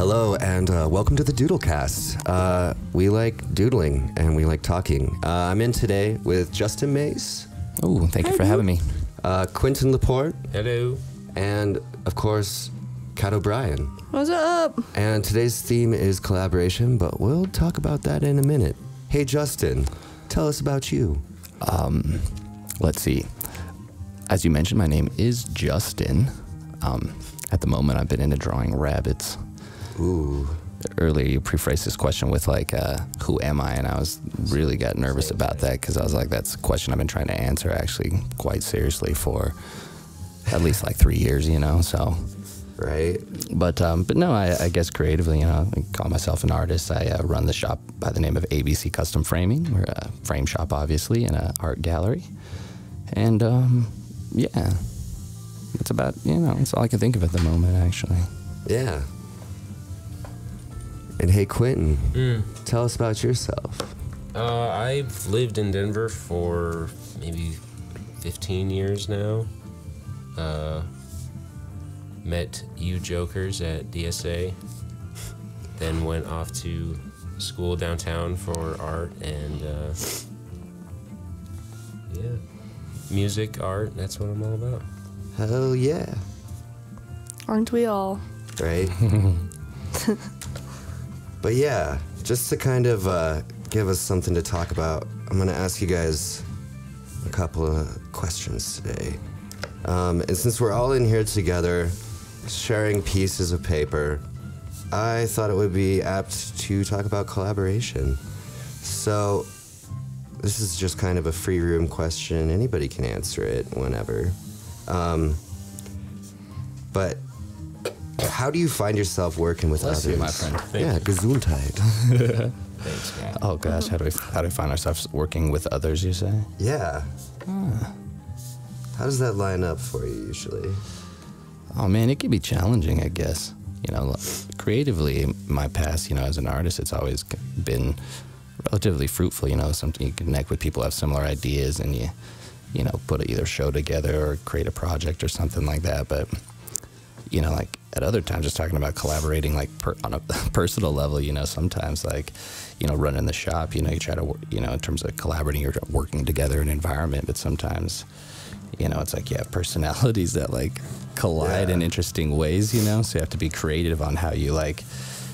Hello, and welcome to the DoodleCast. We like doodling, and we like talking. I'm in today with Justin Mays. Oh, thank you for having me. Quentin Laporte. Hello. And, of course, Kat O'Brien. What's up? And today's theme is collaboration, but we'll talk about that in a minute. Hey, Justin, tell us about you. Let's see. As you mentioned, my name is Justin. At the moment, I've been into drawing rabbits. Ooh. Earlier, you prefaced this question with, like, who am I? And I really got nervous about that because I was like, that's a question I've been trying to answer, actually, quite seriously for at least, like, 3 years, you know, so. Right. But no, I guess creatively, you know, I call myself an artist. I run the shop by the name of ABC Custom Framing. We're a frame shop, obviously, and an art gallery. And, yeah, it's about, you know, that's all I can think of at the moment, actually. Yeah. And hey, Quentin, tell us about yourself. I've lived in Denver for maybe 15 years now. Met you jokers at DSA. Then went off to school downtown for art and, yeah. Music, art, that's what I'm all about. Hell yeah. Aren't we all? Right? But yeah, just to kind of give us something to talk about, I'm going to ask you guys a couple of questions today. And since we're all in here together, sharing pieces of paper, I thought it would be apt to talk about collaboration. So this is just kind of a free room question. Anybody can answer it whenever. But how do you find yourself working with Bless others? you, my friend. Yeah, Gesundheit. Thanks, man. Oh, gosh, how do we find ourselves working with others, you say? Yeah. How does that line up for you usually? Oh, man, it can be challenging, I guess. You know, creatively, in my past, you know, as an artist, it's always been relatively fruitful, you know, something you connect with people who have similar ideas and you know, put either a show together or create a project or something like that. But, you know, like at other times, just talking about collaborating, like on a personal level, you know, sometimes like, you know, running the shop, you know, you try to, you know, in terms of collaborating, you're working together in an environment, but sometimes, you know, it's like you have personalities that like collide in interesting ways, you know, so you have to be creative on how you like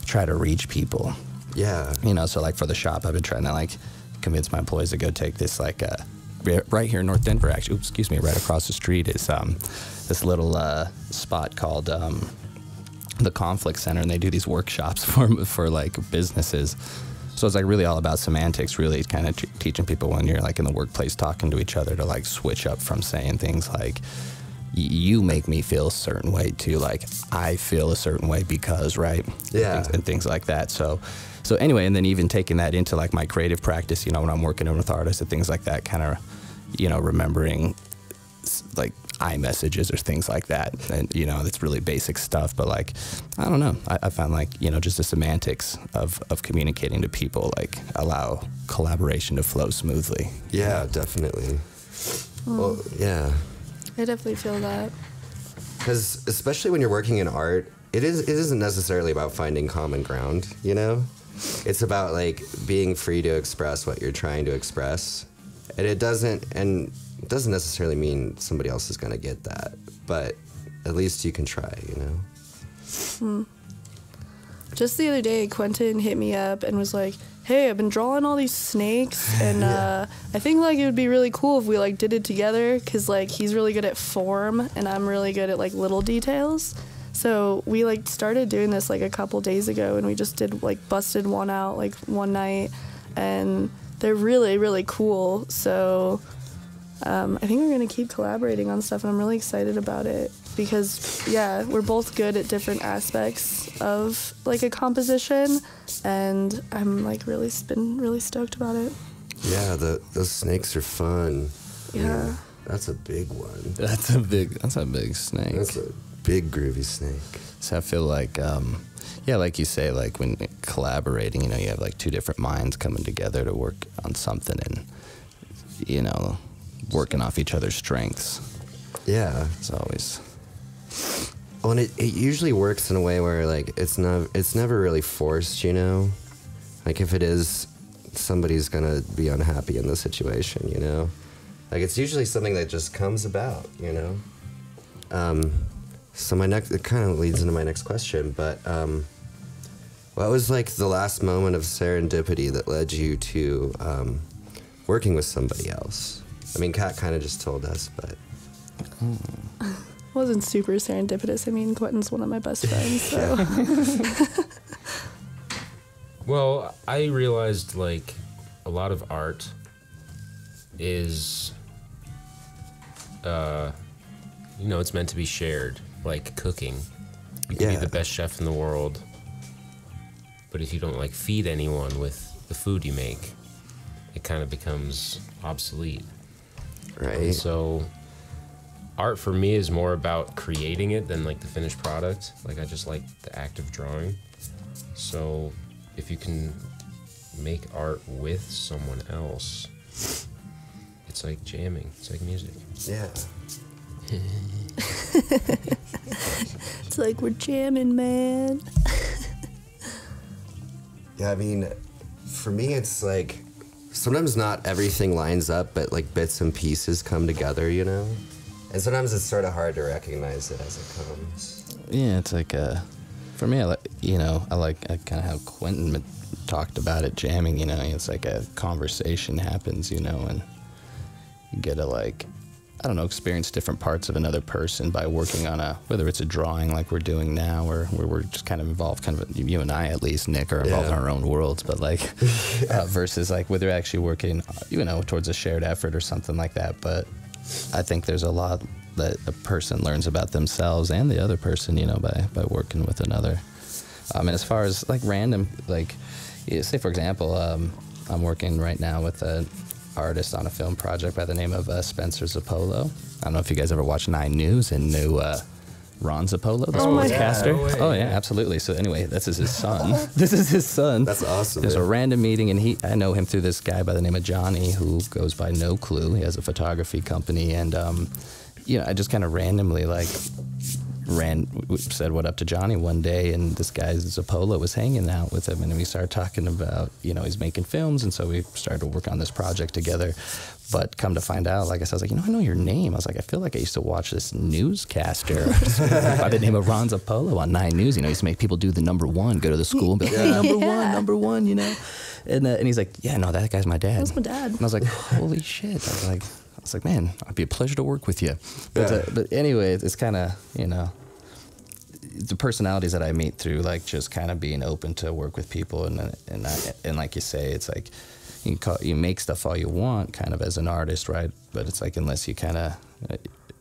try to reach people. Yeah. You know, so like for the shop, I've been trying to like convince my employees to go take this like right here in North Denver, actually, oops, excuse me, right across the street is this little spot called the Conflict Center, and they do these workshops for like businesses. So it's like really all about semantics, really kind of teaching people when you're like in the workplace talking to each other to like switch up from saying things like, you make me feel a certain way to like, I feel a certain way because, right? Yeah. And things like that. So anyway, and then even taking that into like my creative practice, you know, when I'm working with artists and things like that, kind of, you know, remembering like iMessages or things like that. And, you know, it's really basic stuff, but like, I don't know. I found like, you know, just the semantics of communicating to people, like allow collaboration to flow smoothly. Yeah, definitely. Well, yeah. I definitely feel that. Because especially when you're working in art, it isn't necessarily about finding common ground, you know? It's about like being free to express what you're trying to express. And it doesn't necessarily mean somebody else is going to get that, but at least you can try, you know? Just the other day, Quentin hit me up and was like, hey, I've been drawing all these snakes, and I think like it would be really cool if we like did it together, because like he's really good at form and I'm really good at like little details. So we like started doing this like a couple days ago, and we just did like busted one out like one night, and they're really, really cool. So I think we're going to keep collaborating on stuff, and I'm really excited about it because, yeah, we're both good at different aspects of like a composition, and I'm like been really stoked about it. Yeah, those snakes are fun. Yeah. That's a big one. That's a big snake. That's a big groovy snake. So I feel like, yeah, like you say, like when collaborating, you know, you have like two different minds coming together to work on something and, you know, working off each other's strengths. Yeah. It's always Well, and it usually works in a way where like it's never really forced, you know. Like if it is, somebody's gonna be unhappy in the situation, you know. Like it's usually something that just comes about, you know. So it kind of leads into my next question, but what was like the last moment of serendipity that led you to working with somebody else? I mean, Kat kind of just told us, but Wasn't super serendipitous. I mean, Quentin's one of my best friends, so. Well, I realized like a lot of art is, you know, it's meant to be shared, like cooking. You can be the best chef in the world, but if you don't like feed anyone with the food you make, it kind of becomes obsolete. right. And so art for me is more about creating it than like the finished product. Like I just like the act of drawing. So if you can make art with someone else, it's like jamming. It's like music. Yeah. It's like we're jamming, man. Yeah, I mean, for me, it's like sometimes not everything lines up, but like bits and pieces come together, you know? And sometimes it's sort of hard to recognize it as it comes. Yeah, it's like for me, I kind of how Quentin talked about it, jamming. You know, it's like a conversation happens, you know, and you get to like, I don't know, experience different parts of another person by working on whether it's a drawing like we're doing now, or where we're just kind of involved, you and I at least, Nick, are involved in our own worlds, but like versus like whether they're actually working, you know, towards a shared effort or something like that. But I think there's a lot that a person learns about themselves and the other person, you know, by working with another. And as far as like random, like, say for example, I'm working right now with an artist on a film project by the name of Spencer Zappolo. I don't know if you guys ever watched 9 News and knew Ron Zappolo, the sportscaster. God. Oh yeah, absolutely. So anyway, this is his son. This is his son. That's awesome. There's a random meeting, and I know him through this guy by the name of Johnny, who goes by No Clue. He has a photography company, and you know, I just kind of randomly like said what up to Johnny one day, and this guy Zappolo was hanging out with him, and we started talking about, you know, he's making films, and so we started to work on this project together. But come to find out, like I said, I was like, you know, I know your name. I was like, I feel like I used to watch this newscaster by the name of Ron Zappolo on 9 News. You know, he used to make people do the number one, go to the school and be like, hey, number one, you know. And he's like, yeah, no, that guy's my dad. That's my dad. And I was like, holy shit. I was like, man, it'd be a pleasure to work with you. But anyway, it's kind of, you know, the personalities that I meet through, like, just kind of being open to work with people, and like you say, it's like you make stuff all you want, kind of as an artist, right? But it's like unless you kind of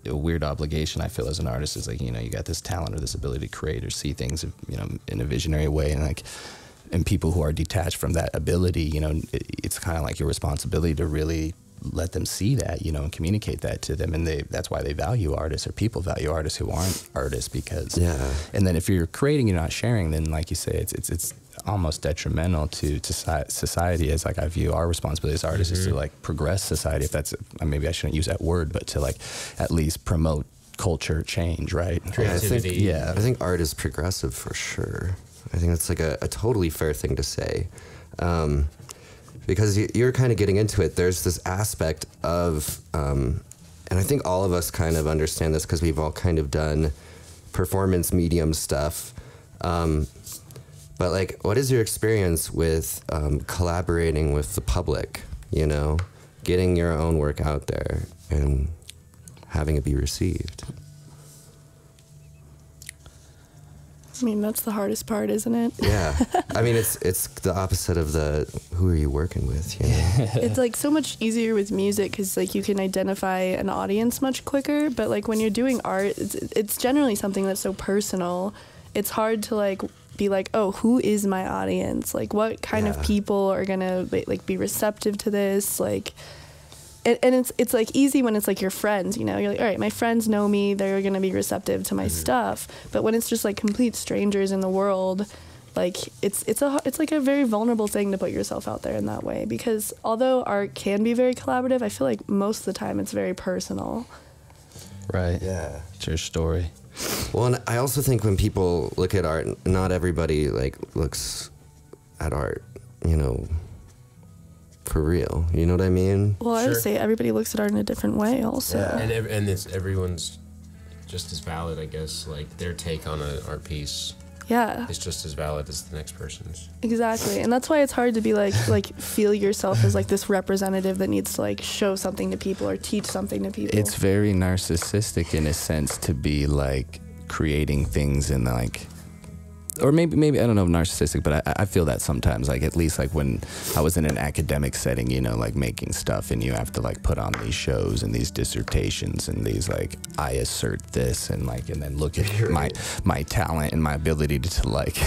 a weird obligation I feel as an artist is like, you know, you got this talent or this ability to create or see things, you know, in a visionary way, and people who are detached from that ability, you know, it's kind of like your responsibility to really let them see that, you know, and communicate that to them, and that's why they value artists, or people value artists who aren't artists, because and then if you're creating, you're not sharing, then like you say, it's almost detrimental to society, as like I view our responsibility as artists is to like progress society, if that's, maybe I shouldn't use that word, but to like at least promote culture change, right? Creativity. I think art is progressive for sure. I think that's like a totally fair thing to say. Because you're kind of getting into it. There's this aspect of, and I think all of us kind of understand this because we've all kind of done performance medium stuff. But like, what is your experience with collaborating with the public, you know, getting your own work out there and having it be received? I mean, that's the hardest part, isn't it? Yeah. I mean, it's the opposite of who are you working with, you know? It's like so much easier with music because like you can identify an audience much quicker, but like when you're doing art, it's generally something that's so personal. It's hard to like be like, oh, who is my audience? Like what kind of people are gonna like be receptive to this? Like, and it's like easy when it's like your friends, you know, you're like, all right, my friends know me, they're gonna be receptive to my stuff. But when it's just like complete strangers in the world, like it's like a very vulnerable thing to put yourself out there in that way, because although art can be very collaborative, I feel like most of the time it's very personal. Right. Yeah. It's your story. Well, and I also think when people look at art, not everybody like looks at art, you know, for real. You know what I mean? Well, I would say everybody looks at art in a different way also. Yeah. And it's everyone's just as valid, I guess. Like their take on an art piece Yeah. is just as valid as the next person's. Exactly. And that's why it's hard to be like feel yourself as like this representative that needs to like show something to people or teach something to people. It's very narcissistic in a sense to be like creating things in like, or maybe I don't know if narcissistic, but I feel that sometimes, like at least like when I was in an academic setting, you know, like making stuff and you have to like put on these shows and these dissertations and these like, I assert this and like, and then look at my talent and my ability to like,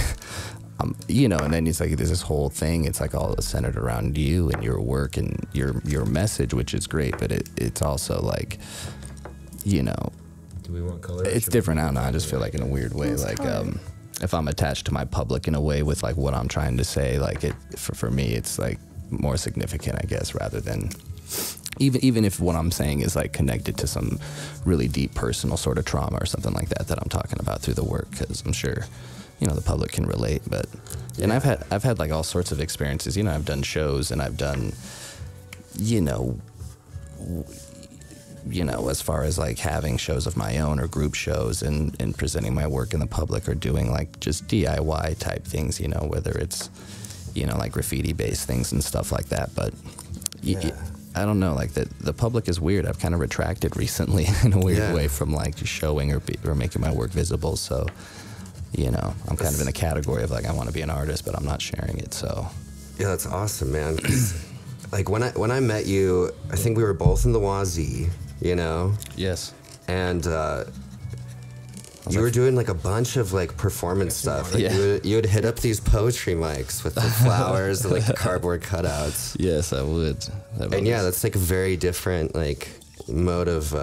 you know, and then it's like, there's this whole thing, it's like all centered around you and your work and your message, which is great, but it's also like, you know, Do we want color? it's different. I don't know. I just feel like in a weird way, like, if I'm attached to my public in a way with like what I'm trying to say, like it for me, it's like more significant, I guess, rather than even if what I'm saying is like connected to some really deep personal sort of trauma or something like that I'm talking about through the work, because I'm sure, you know, the public can relate. But and I've had like all sorts of experiences. You know, I've done shows and I've done, you know, as far as like having shows of my own or group shows and presenting my work in the public or doing like just DIY type things, you know, whether it's, you know, like graffiti based things and stuff like that. But I don't know, like the public is weird. I've kind of retracted recently in a weird way from like just showing or making my work visible. So, you know, I'm kind of in the category of like, I want to be an artist, but I'm not sharing it. So yeah, that's awesome, man. Like when I met you, I think we were both in the WAZ, you know? yes. And you were doing like a bunch of like performance stuff. Like you would hit up these poetry mics with the flowers and like the cardboard cutouts. Yes, I would. And yeah, that's like a very different like mode of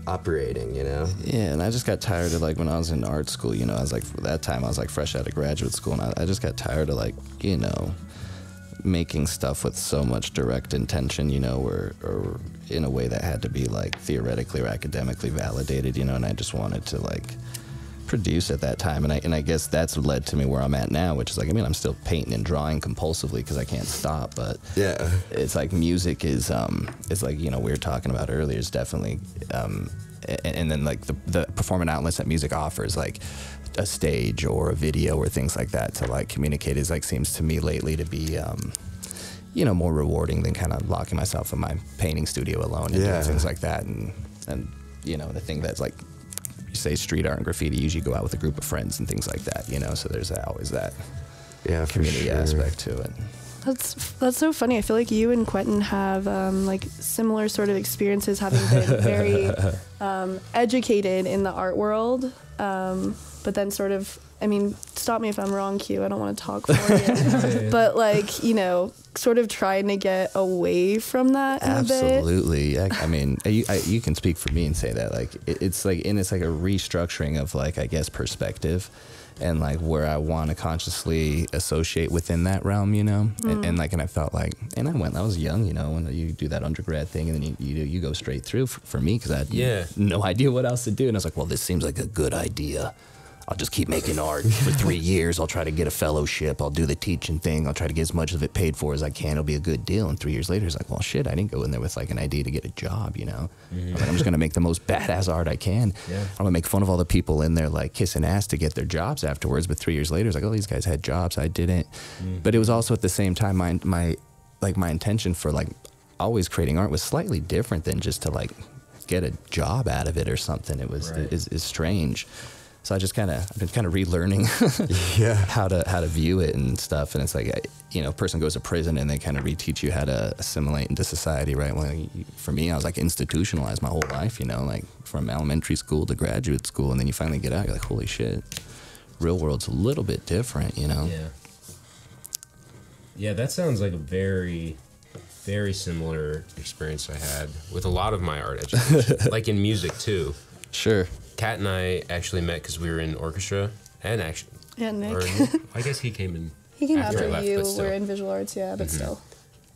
operating, you know? Yeah, and I just got tired of like when I was in art school, you know, I was like, that time I was like fresh out of graduate school, and I just got tired of like, you know, making stuff with so much direct intention, you know, or in a way that had to be like theoretically or academically validated, you know, and I just wanted to like produce at that time, and I guess that's led to me where I'm at now, which is like, I mean, I'm still painting and drawing compulsively because I can't stop, but yeah, it's like music is it's like, you know, we were talking about earlier, is definitely and then like the performing outlets that music offers, like a stage or a video or things like that to like communicate, is like, seems to me lately to be you know, more rewarding than kind of locking myself in my painting studio alone and doing things like that. And you know, the thing that's like, you say street art and graffiti, you usually go out with a group of friends and things like that, you know, so there's always that community aspect to it. That's so funny. I feel like you and Quentin have like similar sort of experiences, having been very educated in the art world, but then sort of, I mean, stop me if I'm wrong, Q, I don't want to talk for you, but like, you know, sort of trying to get away from that in a bit. Absolutely. I mean, you can speak for me and say that, like, it's like, and it's like a restructuring of like, I guess, perspective, and like where I want to consciously associate within that realm, you know, and like, and I felt like, and I was young, you know, when you do that undergrad thing, and then you go straight through for me, because I had no idea what else to do, and I was like, well, this seems like a good idea. I'll just keep making art for 3 years. I'll try to get a fellowship. I'll do the teaching thing. I'll try to get as much of it paid for as I can. It'll be a good deal. And 3 years later, it's like, well, shit, I didn't go in there with like an idea to get a job, you know? I'm like, I'm just going to make the most badass art I can. Yeah. I'm going to make fun of all the people in there like kissing ass to get their jobs afterwards. But 3 years later, it's like, oh, these guys had jobs. I didn't. But it was also at the same time, my intention for like always creating art was slightly different than just to like get a job out of it or something. It was is strange. So I've been kind of relearning how to view it and stuff. And it's like, you know, a person goes to prison and they kind of reteach you how to assimilate into society, right? Well, for me, I was like institutionalized my whole life, you know, like from elementary school to graduate school. And then you finally get out, you're like, holy shit, real world's a little bit different, you know? Yeah. Yeah, that sounds like a very, very similar experience I had with a lot of my art education, like in music too. Sure. Kat and I actually met because we were in orchestra, and actually, yeah, Nick. I guess he came in. He came after after I left, you. but still. We're in visual arts, yeah, but still.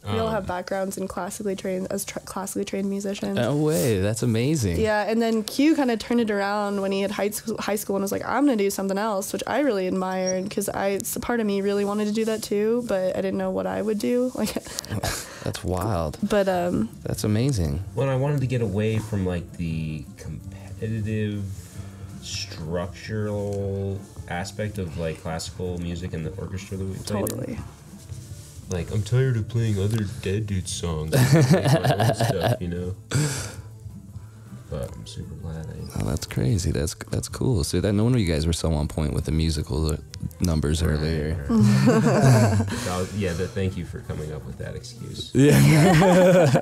We all have backgrounds in classically trained musicians. No way, that's amazing. Yeah, and then Q kind of turned it around when he had high school and was like, I'm gonna do something else, which I really admired because part of me really wanted to do that too, but I didn't know what I would do. Like, that's wild. But that's amazing. Well, I wanted to get away from like the competitive, structural aspect of like classical music and the orchestra that we played. Totally. Like, I'm tired of playing other dead dude songs. I make my own stuff, you know. But I'm super glad Oh, that's crazy. That's cool. So no wonder you guys were so on point with the musical numbers earlier. Thank you for coming up with that excuse. Yeah.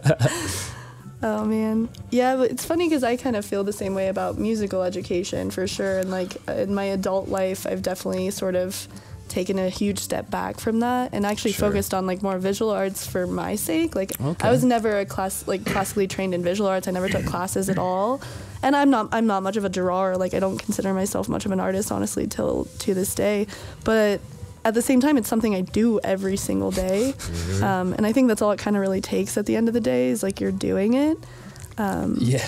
Oh man, yeah, but it's funny because I kind of feel the same way about musical education for sure. And like in my adult life, I've definitely sort of taken a huge step back from that and actually focused on like more visual arts for my sake. Like I was never a classically trained in visual arts. I never took classes at all, and I'm not much of a drawer. Like I don't consider myself much of an artist, honestly, to this day. But at the same time, it's something I do every single day, and I think that's all it kind of really takes at the end of the day is like you're doing it. Yeah.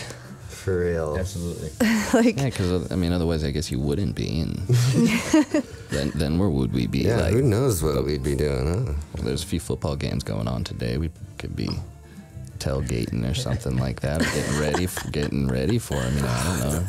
For real. Absolutely. Like, yeah, because I mean, otherwise, I guess you wouldn't be. And then where would we be? Yeah, like, who knows what we'd be doing, huh? Well, there's a few football games going on today. We could be tailgating or something like that, or getting ready for them. You know, I don't know.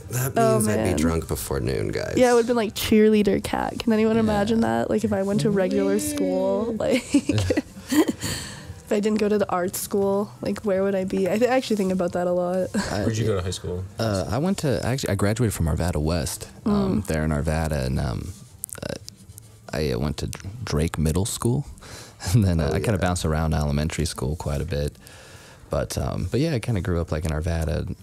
That means I'd man. be drunk before noon, guys. yeah, it would have been like cheerleader cat. Can anyone imagine that? Like if I went to regular school, like if I didn't go to the art school, like where would I be? I actually think about that a lot. Where'd you go to high school? I graduated from Arvada West, there in Arvada, and I went to Drake Middle School, and then I kind of bounced around elementary school quite a bit. But yeah, I kind of grew up like in Arvada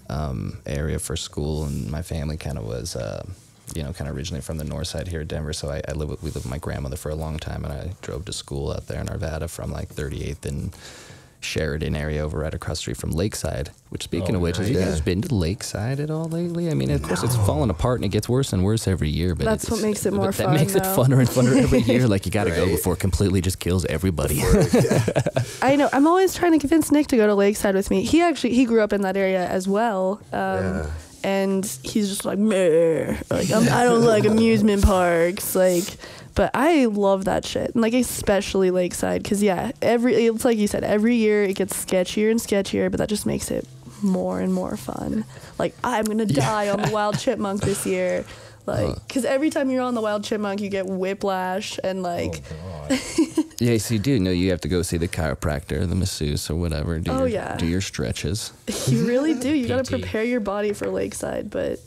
area for school, and my family kind of was, kind of originally from the north side here in Denver. So we lived with my grandmother for a long time, and I drove to school out there in Arvada from like 38th and Sheridan area over right across the street from Lakeside. Which, speaking of which, have you guys been to Lakeside at all lately? I mean, of course, it's falling apart and it gets worse and worse every year. But That's what makes it more fun. That makes it funner and funner every year. Like you got to go before it completely just kills everybody. I know. I'm always trying to convince Nick to go to Lakeside with me. He grew up in that area as well. And he's just like, meh. Like I don't like amusement parks. Like, but I love that shit. And like especially Lakeside, because it's like you said, every year it gets sketchier and sketchier, but that just makes it more and more fun. Like I'm gonna die on the Wild Chipmunk this year. Like, because every time you're on the Wild Chipmunk, you get whiplash and like. Yeah, so you do know you have to go see the chiropractor, the masseuse, or whatever. Do your stretches. You really do. You got to prepare your body for Lakeside. But,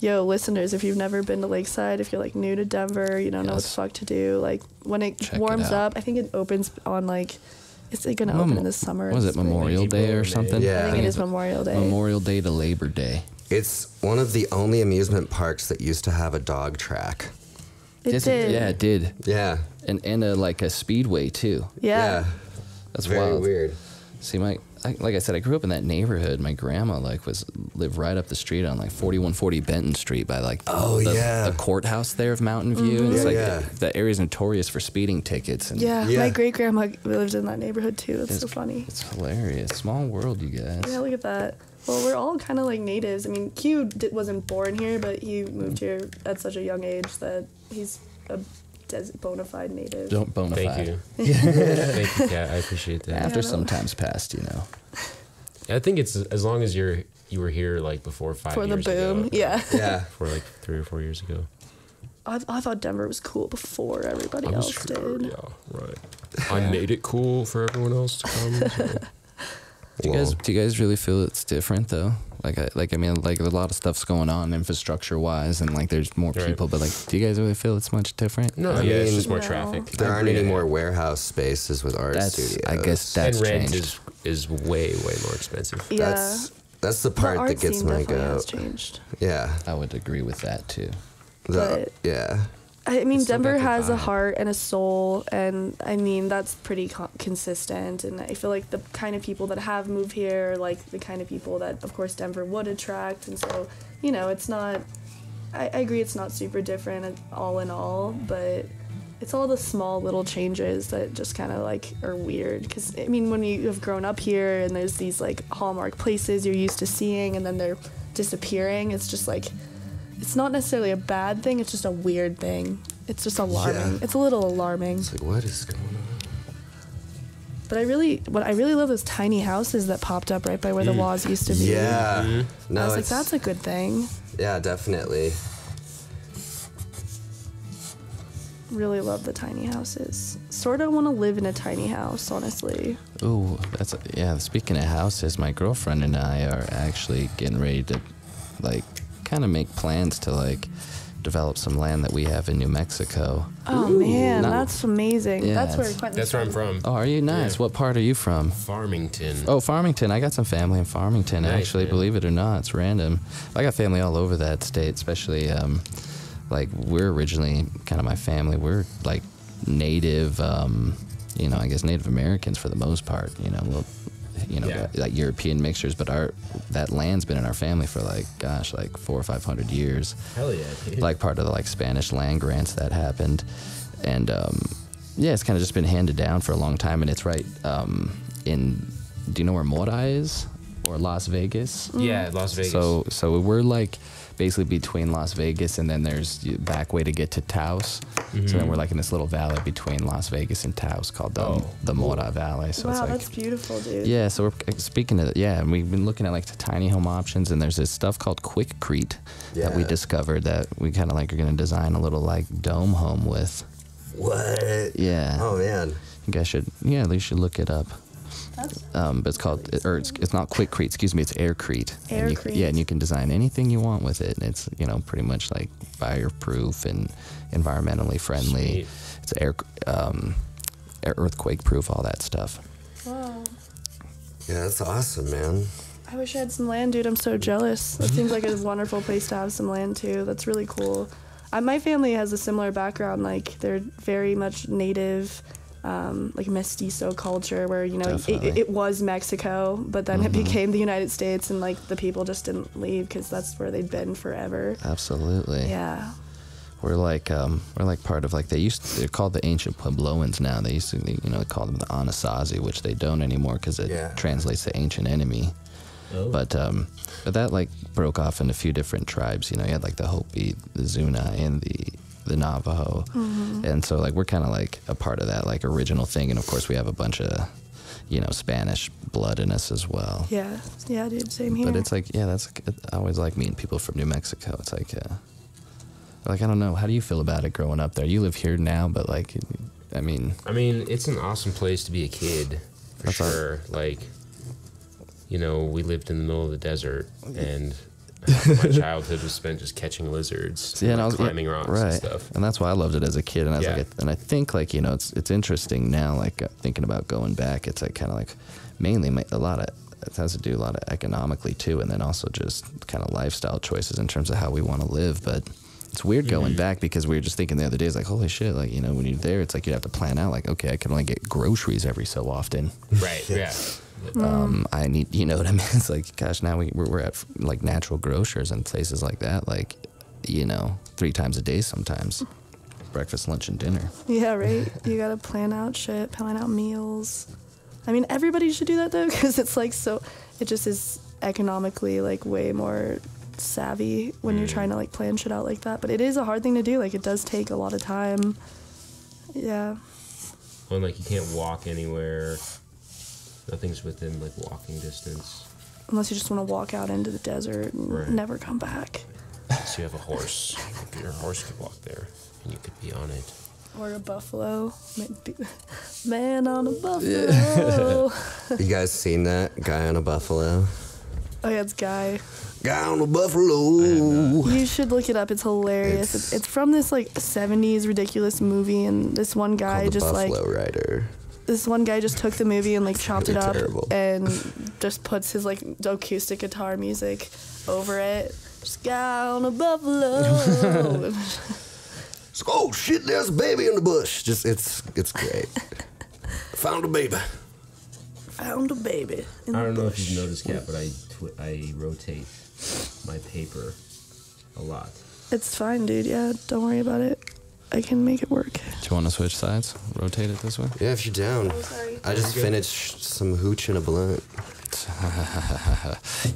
yo, listeners, if you've never been to Lakeside, if you're like new to Denver, you don't know what the fuck to do. Like when it warms up, I think it opens on like. Is it going to open in the summer? Was it Memorial Day or something? Yeah. I think it is Memorial Day. Memorial Day to Labor Day. It's one of the only amusement parks that used to have a dog track. It did. Yeah, it did. Yeah. And a speedway too. Yeah. That's very wild. weird. See, like I said, I grew up in that neighborhood. My grandma lived right up the street on like 4140 Benton Street by like the courthouse there of Mountain View. Mm-hmm. And it's that area's notorious for speeding tickets. And my great grandma lives in that neighborhood too. It's so funny. It's hilarious. Small world, you guys. Yeah, look at that. Well, we're all kind of like natives. I mean, Q wasn't born here, but he moved here at such a young age that he's a bona fide native. Don't bona fide. Thank you. Thank you, Kat. I appreciate that. After some time's passed, you know. I think it's as long as you were here like before 5 years ago. For the boom, yeah. For like 3 or 4 years ago. I thought Denver was cool before everybody else did. Yeah, right. I made it cool for everyone else to come. So. Do you guys really feel it's different though? I mean, a lot of stuff's going on infrastructure wise, and like there's more people. But like, do you guys really feel it's much different? No, it's just more traffic. There aren't any more warehouse spaces with art studios. I guess that's and rent changed. is way more expensive. Yeah. That's the part that gets my goat. Has changed. Yeah. I would agree with that too. I mean, It's still Denver got the has a vibe. heart and a soul, and I mean, that's pretty consistent. And I feel like the kind of people that have moved here are like the kind of people that, of course, Denver would attract. And so, it's not, I agree it's not super different all in all, but it's all the small little changes that just kind of like are weird. Because I mean, when you have grown up here and there's these like hallmark places you're used to seeing, and then they're disappearing, it's just like, it's not necessarily a bad thing. It's just a weird thing. It's just alarming. Yeah. It's a little alarming. It's like, what is going on? But what I really love those tiny houses that popped up right by where the walls used to be. Yeah. Mm-hmm. No, I was like, that's a good thing. Yeah, definitely. Really love the tiny houses. Sort of want to live in a tiny house, honestly. Ooh, yeah. Speaking of houses, my girlfriend and I are actually getting ready to, like, kind of make plans to like develop some land that we have in New Mexico. Oh man, No. that's amazing. Yeah, That's where it's- Quentin's That's where I'm from. Oh, are you? Nice. Yeah. What part are you from? Farmington. Oh, Farmington. I got some family in Farmington, Nice, actually, man. believe it or not. It's random. I got family all over that state, especially, like, we're originally, kind of my family, we're, like, native, you know, I guess Native Americans for the most part, you know, Yeah. like European mixtures, but that land's been in our family for, like, gosh, like 400 or 500 years. Hell yeah, dude. Like, part of the, like, Spanish land grants that happened. And, yeah, it's kind of just been handed down for a long time, and it's right do you know where Mora is? Or Las Vegas? Yeah, Las Vegas. So we're like basically between Las Vegas, and then there's the back way to get to Taos. So then we're like in this little valley between Las Vegas and Taos called the Mora Valley. So wow, it's like, that's beautiful, dude. yeah, so we're speaking of, and we've been looking at like the tiny home options, and there's this stuff called Quickcrete that we Yeah. discovered that we kind of like are going to design a little like dome home with. What? Yeah. Oh man. You guys should, you should look it up. But it's called, or it's not Quickcrete, excuse me, it's Aircrete. And you, Aircrete. yeah, and you can design anything you want with it. And it's, pretty much like fireproof and environmentally friendly. Sweet. It's earthquake proof, all that stuff. Wow. Yeah, that's awesome, man. I wish I had some land, dude. I'm so jealous. That seems like a wonderful place to have some land, too. That's really cool. My family has a similar background. Like, they're very much native, like mestizo culture where, Definitely. it was Mexico, but then it became the United States, and, like, the people just didn't leave because that's where they'd been forever. Absolutely. Yeah. We're like part of like they're called the ancient Puebloans now. They used to they call them the Anasazi, which they don't anymore because it Yeah. translates to ancient enemy. Oh. But that like broke off into a few different tribes. You had like the Hopi, the Zuna, and the Navajo, and so like we're kind of like a part of that like original thing. And of course we have a bunch of Spanish blood in us as well. Yeah. Yeah, dude. Same here. But it's like I always like meeting people from New Mexico. It's like I don't know. How do you feel about it growing up there? You live here now, but like, I mean, it's an awesome place to be a kid, for That's sure. Like, we lived in the middle of the desert, and my childhood was spent just catching lizards, yeah, and climbing rocks right. and stuff. And that's why I loved it as a kid. And I think like it's interesting now. Like thinking about going back, it's like kind of like mainly a lot of it has to do a lot of economically too, and then also just kind of lifestyle choices in terms of how we want to live, but. It's weird going back because we were just thinking the other day, it's like, holy shit, like, when you're there, it's like you have to plan out, like, okay, I can only get groceries every so often. Right, yeah. I need, you know what I mean? It's like, gosh, now we're at, like, natural grocers and places like that, like, 3 times a day sometimes. Breakfast, lunch, and dinner. Yeah, right? You gotta plan out shit, plan out meals. I mean, everybody should do that, though, because it's, like, it just is economically, like, way more savvy when you're trying to like plan shit out like that, but it is a hard thing to do. Like, it does take a lot of time. Yeah. Well, like, you can't walk anywhere. Nothing's within like walking distance. Unless you just want to walk out into the desert and Right. never come back. So you have a horse. Your horse could walk there, and you could be on it. Or a buffalo. Man on a buffalo. You guys seen that guy on a buffalo? Oh yeah, it's Guy. Guy on a buffalo. You should look it up. It's hilarious. It's from this like 70s ridiculous movie, and this one guy Called the just Buffalo Rider. this one guy just took the movie and like chopped really it up terrible. and just puts his like acoustic guitar music over it. Just guy on a buffalo. It's like, oh shit, there's a baby in the bush. Just it's great. Found a baby. Found a baby in I don't the know bush. if you've noticed, Kat, but I rotate my paper a lot. It's fine, dude. Yeah, don't worry about it. I can make it work. Do you want to switch sides? Rotate it this way? Yeah, if you're down. Oh, sorry. I just finished some hooch in a blunt.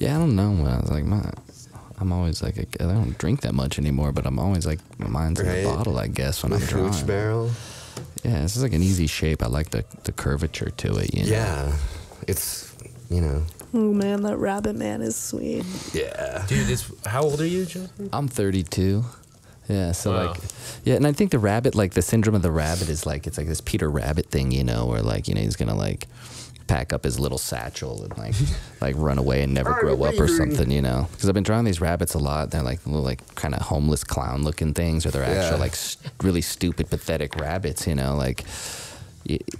Yeah, I don't know. I was like, I'm always like, I don't drink that much anymore, but I'm always like, my mind's in Right. the bottle, I guess, when The I'm drawing. hooch barrel. Yeah, this is like an easy shape. I like the curvature to it, you know? Yeah, it's, you know. Oh man, that rabbit man is sweet. Yeah. Dude, how old are you, Jonathan? I'm 32. Yeah, so Wow. like, yeah, and I think the rabbit, like the syndrome of the rabbit is like, it's like this Peter Rabbit thing, you know, where like, you know, he's gonna like pack up his little satchel and like run away and never grow up or something, you know? Because I've been drawing these rabbits a lot. They're like little like kind of homeless clown looking things, or they're actual like really stupid, pathetic rabbits, you know? Like,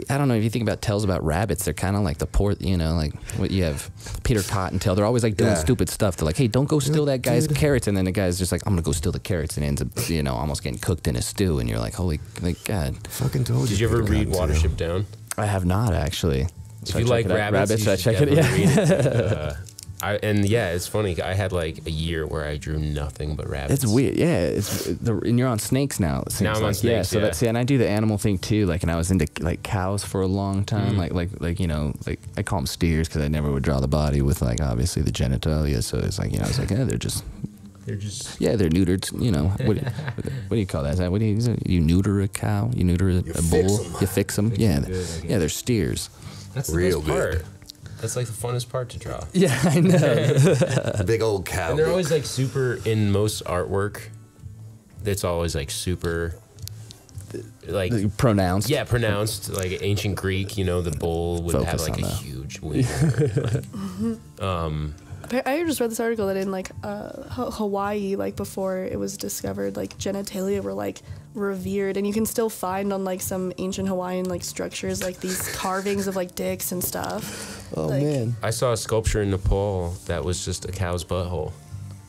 I don't know if you think about tales about rabbits, they're kind of like the poor, you know, like what you have Peter Cottontail. They're always like doing stupid stuff. They're like, hey, don't go steal that guy's carrots. And then the guy's just like, I'm going to go steal the carrots, and ends up, you know, almost getting cooked in a stew. And you're like, holy, like, God. Fucking told you. Did you ever Peter read Cottontail. Watership Down? I have not actually. If you like rabbits, should I you check should it? definitely Yeah. read it. And yeah, it's funny. I had like a year where I drew nothing but rabbits. It's weird, yeah. And you're on snakes now. It seems Now I'm on like. snakes, Yeah, so yeah. that's and I do the animal thing too. Like, and I was into like cows for a long time. Like you know, like I call them steers because I never would draw the body with like obviously the genitalia. So it's like, you know, I was like, they're just they're neutered. You know, what do you call that? Is that what do you neuter a cow? You neuter a bull? You fix them. Yeah, yeah, they're steers. That's the Real best part. good. That's like the funnest part to draw. Yeah, I know. Big old cow. And they're always like super, in most artwork, it's always like super, like, Pronounced. yeah, pronounced, like ancient Greek, you know, the bull would have Focus like on a that. huge wiener. I just read this article that in like Hawaii, like before it was discovered, like genitalia were like revered, and you can still find on like some ancient Hawaiian like structures like these carvings of like dicks and stuff. Oh Like, man. I saw a sculpture in Nepal that was just a cow's butthole.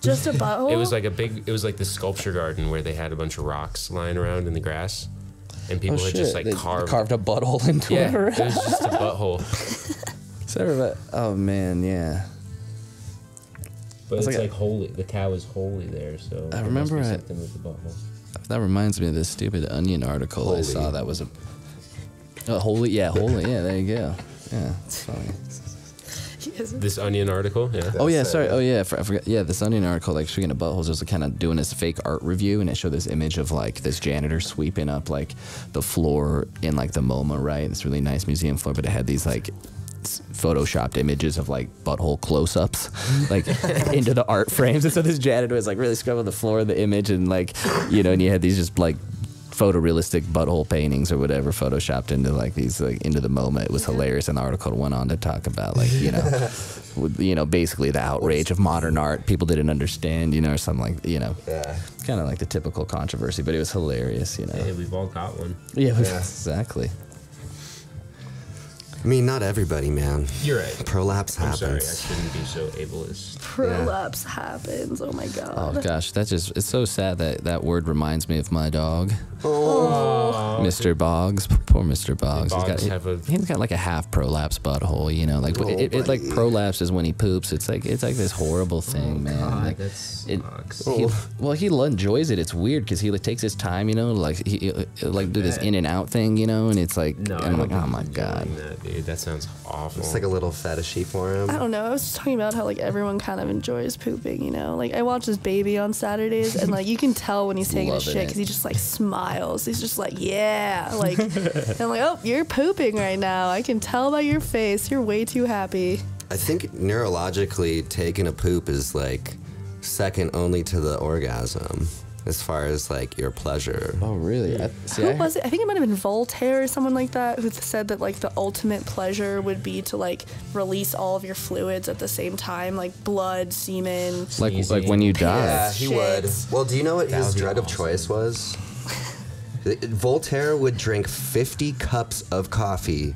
just a butthole. It was like the sculpture garden where they had a bunch of rocks lying around in the grass, and people had just like They carved a butthole into Yeah, it. it was just a butthole. Oh man, yeah. But It's it's like like holy. The cow is holy there, so I remember it. something with the butthole. That reminds me of this stupid Onion article I Holy. saw. That was holy. Yeah, holy. Yeah, there you go. Yeah, it's funny. Yes. This Onion article, yeah. Oh yeah, sorry. Oh yeah, I forgot. Yeah, this Onion article, like speaking of buttholes, was kind of doing this fake art review, and it showed this image of like this janitor sweeping up like the floor in like the MoMA, right? This really nice museum floor, but it had these like photoshopped images of like butthole close-ups like into the art frames, and so this janitor was like really scrubbing the floor of the image, and like, you know, and you had these just like photorealistic butthole paintings or whatever photoshopped into like these like into the MoMA. It was hilarious, and the article went on to talk about like, you know, basically the outrage of modern art people didn't understand, you know, or something like, you know, kind of like the typical controversy, but it was hilarious, you know. Hey, we've all got one. Yeah. Exactly. I mean, not everybody, man. You're right. Prolapse I'm happens. sorry, I shouldn't be so ableist. Prolapse happens. Oh my god. Oh gosh, it's so sad that word reminds me of my dog, Oh, Mr. Boggs. Poor Mr. Boggs. He's He's got like a half prolapse butthole, you know, like it like prolapses when he poops. It's like this horrible thing, man. God, Like, that sucks. he enjoys it. It's weird because he like takes his time, you know, like he like do this in and out thing, you know, and it's like, No, and I I'm don't like, think oh my he's god. enjoying that, dude. That sounds awful. It's like a little fetishy for him. I don't know. I was just talking about how like everyone kind of enjoys pooping, you know. Like I watch this baby on Saturdays, and like you can tell when he's taking a Loving shit it. because he just like smiles. He's just like, yeah, like. And I'm like, oh, you're pooping right now. I can tell by your face. You're way too happy. I think neurologically, taking a poop is like second only to the orgasm as far as like your pleasure. Oh really? Who was it? I think it might have been Voltaire or someone like that who said that like the ultimate pleasure would be to like release all of your fluids at the same time, like blood, semen. Like when you die. Yeah, he Shit. would. Well, do you know what That his would be drug of awesome. choice was? Voltaire would drink 50 cups of coffee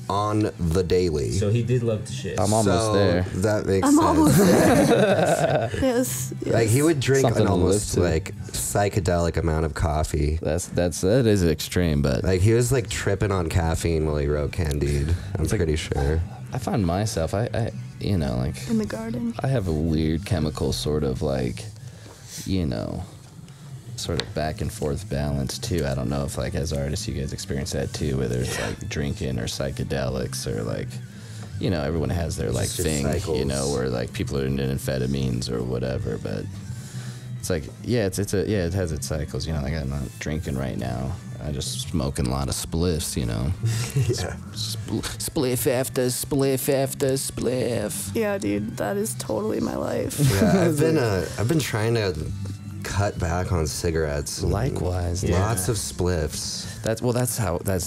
on the daily. So he did love to shit. I'm almost So there. That makes I'm sense. almost there. Yes. Like he would drink Something an to live almost to. like psychedelic amount of coffee. That is extreme, but Like he was like tripping on caffeine while he wrote Candide. I'm pretty sure. I find myself, I you know, like In the garden. I have a weird chemical sort of like, you know, sort of back and forth balance too. I don't know if like as artists you guys experience that too, whether it's like drinking or psychedelics or like, you know, everyone has their like thing, cycles. You know, where like people are into amphetamines or whatever, but it's like, yeah, it has its cycles, you know, like I'm not drinking right now. I just smoking a lot of spliffs, you know. Yeah. Spliff after spliff after spliff. Yeah, dude, that is totally my life. Yeah, I've been trying to cut back on cigarettes. Likewise, lots of spliffs. That's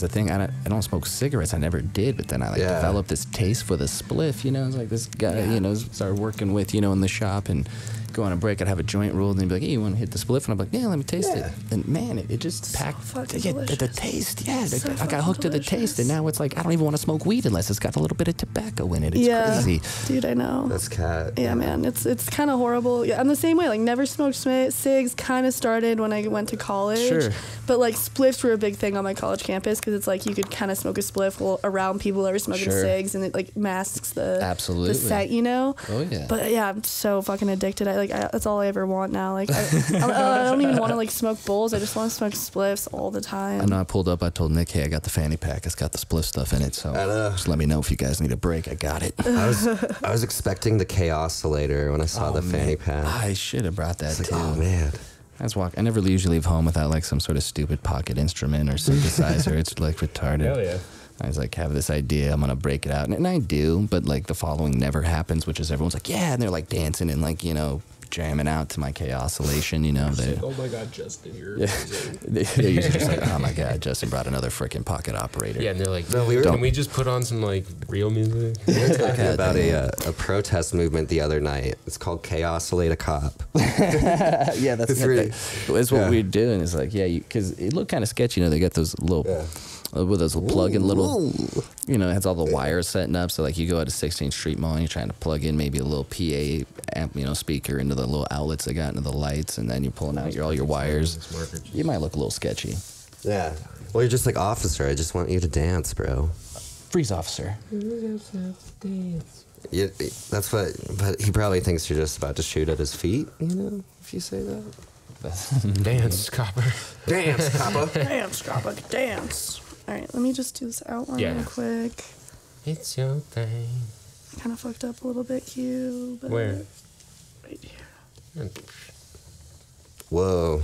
the thing. I don't smoke cigarettes. I never did, but then I developed this taste for the spliff. You know, it's like this guy, you know, started working with, you know, in the shop and go on a break. I'd have a joint rolled and they'd be like, "Hey, you want to hit the spliff?" And I'm like, "Yeah, let me taste it." And man, it just packed. The taste. Yeah, I got hooked to the taste, and now it's like I don't even want to smoke weed unless it's got a little bit of tobacco in it. It's crazy, dude. I know. That's cat. Yeah, man, it's kind of horrible. Yeah, I'm the same way. Like, never smoked cigs. Kind of started when I went to college. Sure. But like spliffs were a big thing on my college campus because it's like you could kind of smoke a spliff while around people that were smoking cigs, and it like masks the scent, you know. Oh yeah. But yeah, I'm so fucking addicted. That's all I ever want now. Like I don't even want to like smoke bowls. I just want to smoke spliffs all the time. I know. I pulled up. I told Nick, "Hey, I got the fanny pack. It's got the spliff stuff in it. So just let me know if you guys need a break. I got it." I was expecting the K-oscillator when I saw the fanny pack. I should have brought that too. Oh man. I never usually leave home without like some sort of stupid pocket instrument or synthesizer. It's like retarded. Hell yeah. I was like, have this idea, I'm gonna break it out, and I do, but like the following never happens, which is everyone's like, yeah, and they're like dancing and like, you know, jamming out to my K-oscillation, you know. Like, oh my god, Justin, you're amazing. They're usually just like, oh my god, Justin brought another freaking pocket operator. Yeah, and they're like, no, can we just put on some like real music? We were talking about a protest movement the other night. It's called K-oscillate a cop. Yeah, that's what we're doing. Is like, yeah, because it looked kind of sketchy. You know, they got those little. With those plug-in little, you know, it has all the wires setting up. So like you go at a 16th Street Mall and you're trying to plug in maybe a little PA amp, you know, speaker into the little outlets they got into the lights, and then you're pulling out all your wires. You might look a little sketchy. Yeah. Well, you're just like, officer, I just want you to dance, bro. Freeze, officer. Yeah, that's what. But he probably thinks you're just about to shoot at his feet. You know, if you say that. Dance, copper. Dance, copper. Dance, copper. Dance. All right, let me just do this outline real quick. It's your thing. Kind of fucked up a little bit, Q. But where? Right here. Whoa.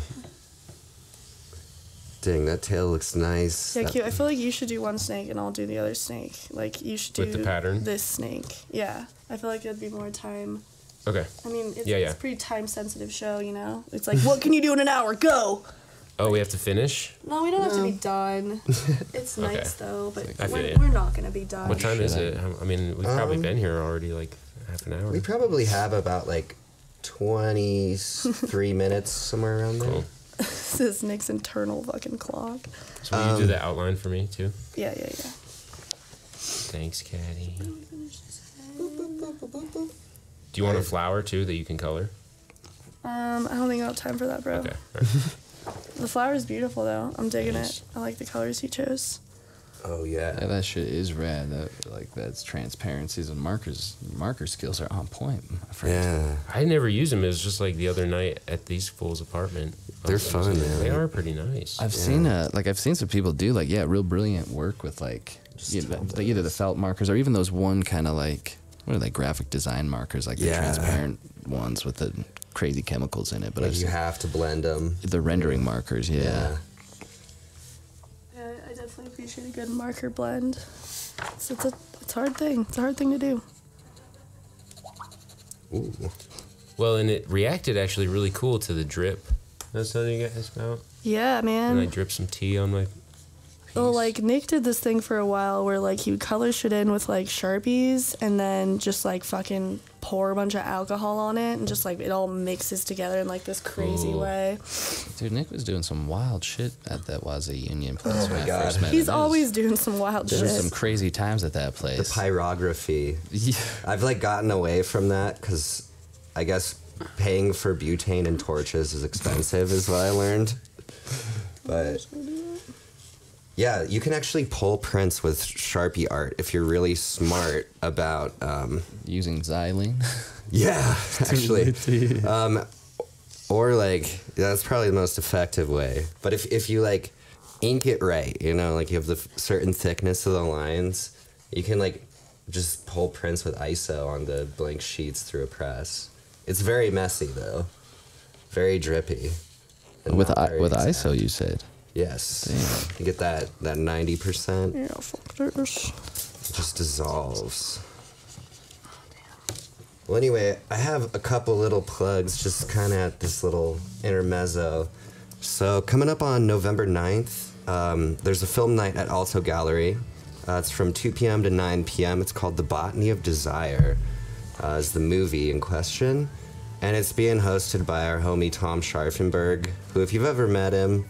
Dang, that tail looks nice. Yeah, Q, I feel like you should do one snake and I'll do the other snake. Like, you should do with the pattern? This snake. Yeah, I feel like it'd be more time. Okay. I mean, it's a pretty time-sensitive show, you know? It's like, what can you do in an hour? Go! Oh, we have to finish? No, we don't have to be done. It's nice, though, but we're not going to be done. What time is it? I mean, we've probably been here already, like, half an hour. We probably have about, like, 23 minutes, somewhere around there. Cool. This is Nick's internal fucking clock. So will you do the outline for me, too? Yeah. Thanks, Caddy. Do you want a flower, too, that you can color? I don't think I'll have time for that, bro. Okay. Right. The flower is beautiful, though. I'm digging it. I like the colors he chose. Oh, yeah. Yeah, that shit is rad. That's transparencies and markers. Marker skills are on point, my friend. Yeah. I never use them. It was just like the other night at these fools' apartment. They're fun, man. They are pretty nice. I've seen some people do real brilliant work with either the felt markers or even those one kind of like, what are they, graphic design markers, like the transparent ones with the crazy chemicals in it. But you have to blend them. The rendering markers, Yeah, I definitely appreciate a good marker blend. It's a hard thing. It's a hard thing to do. Ooh. Well, and it reacted actually really cool to the drip. That's something you guys about? Yeah, man. And I dripped some tea on my piece. Well, like, Nick did this thing for a while where, like, he would color shit in with, like, Sharpies and then just, like, fucking pour a bunch of alcohol on it and just, like, it all mixes together in, like, this crazy way. Dude, Nick was doing some wild shit at that Waza Union place when I first met him. He's always doing some wild shit. There's some crazy times at that place. The pyrography. Yeah. I've, like, gotten away from that because I guess paying for butane and torches is expensive is what I learned. But yeah, you can actually pull prints with Sharpie art if you're really smart about using xylene. Yeah, actually. Or like that's probably the most effective way. But if you like ink it right, you know, like you have the certain thickness of the lines, you can like just pull prints with ISO on the blank sheets through a press. It's very messy though, very drippy. With ISO, you said. Yes. Damn. You get that 90%. Yeah, fuck this. It just dissolves. Well, anyway, I have a couple little plugs just kind of at this little intermezzo. So coming up on November 9th, there's a film night at Alto Gallery. It's from 2 p.m. to 9 p.m. It's called The Botany of Desire, is the movie in question. And it's being hosted by our homie Tom Scharfenberg, who, if you've ever met him,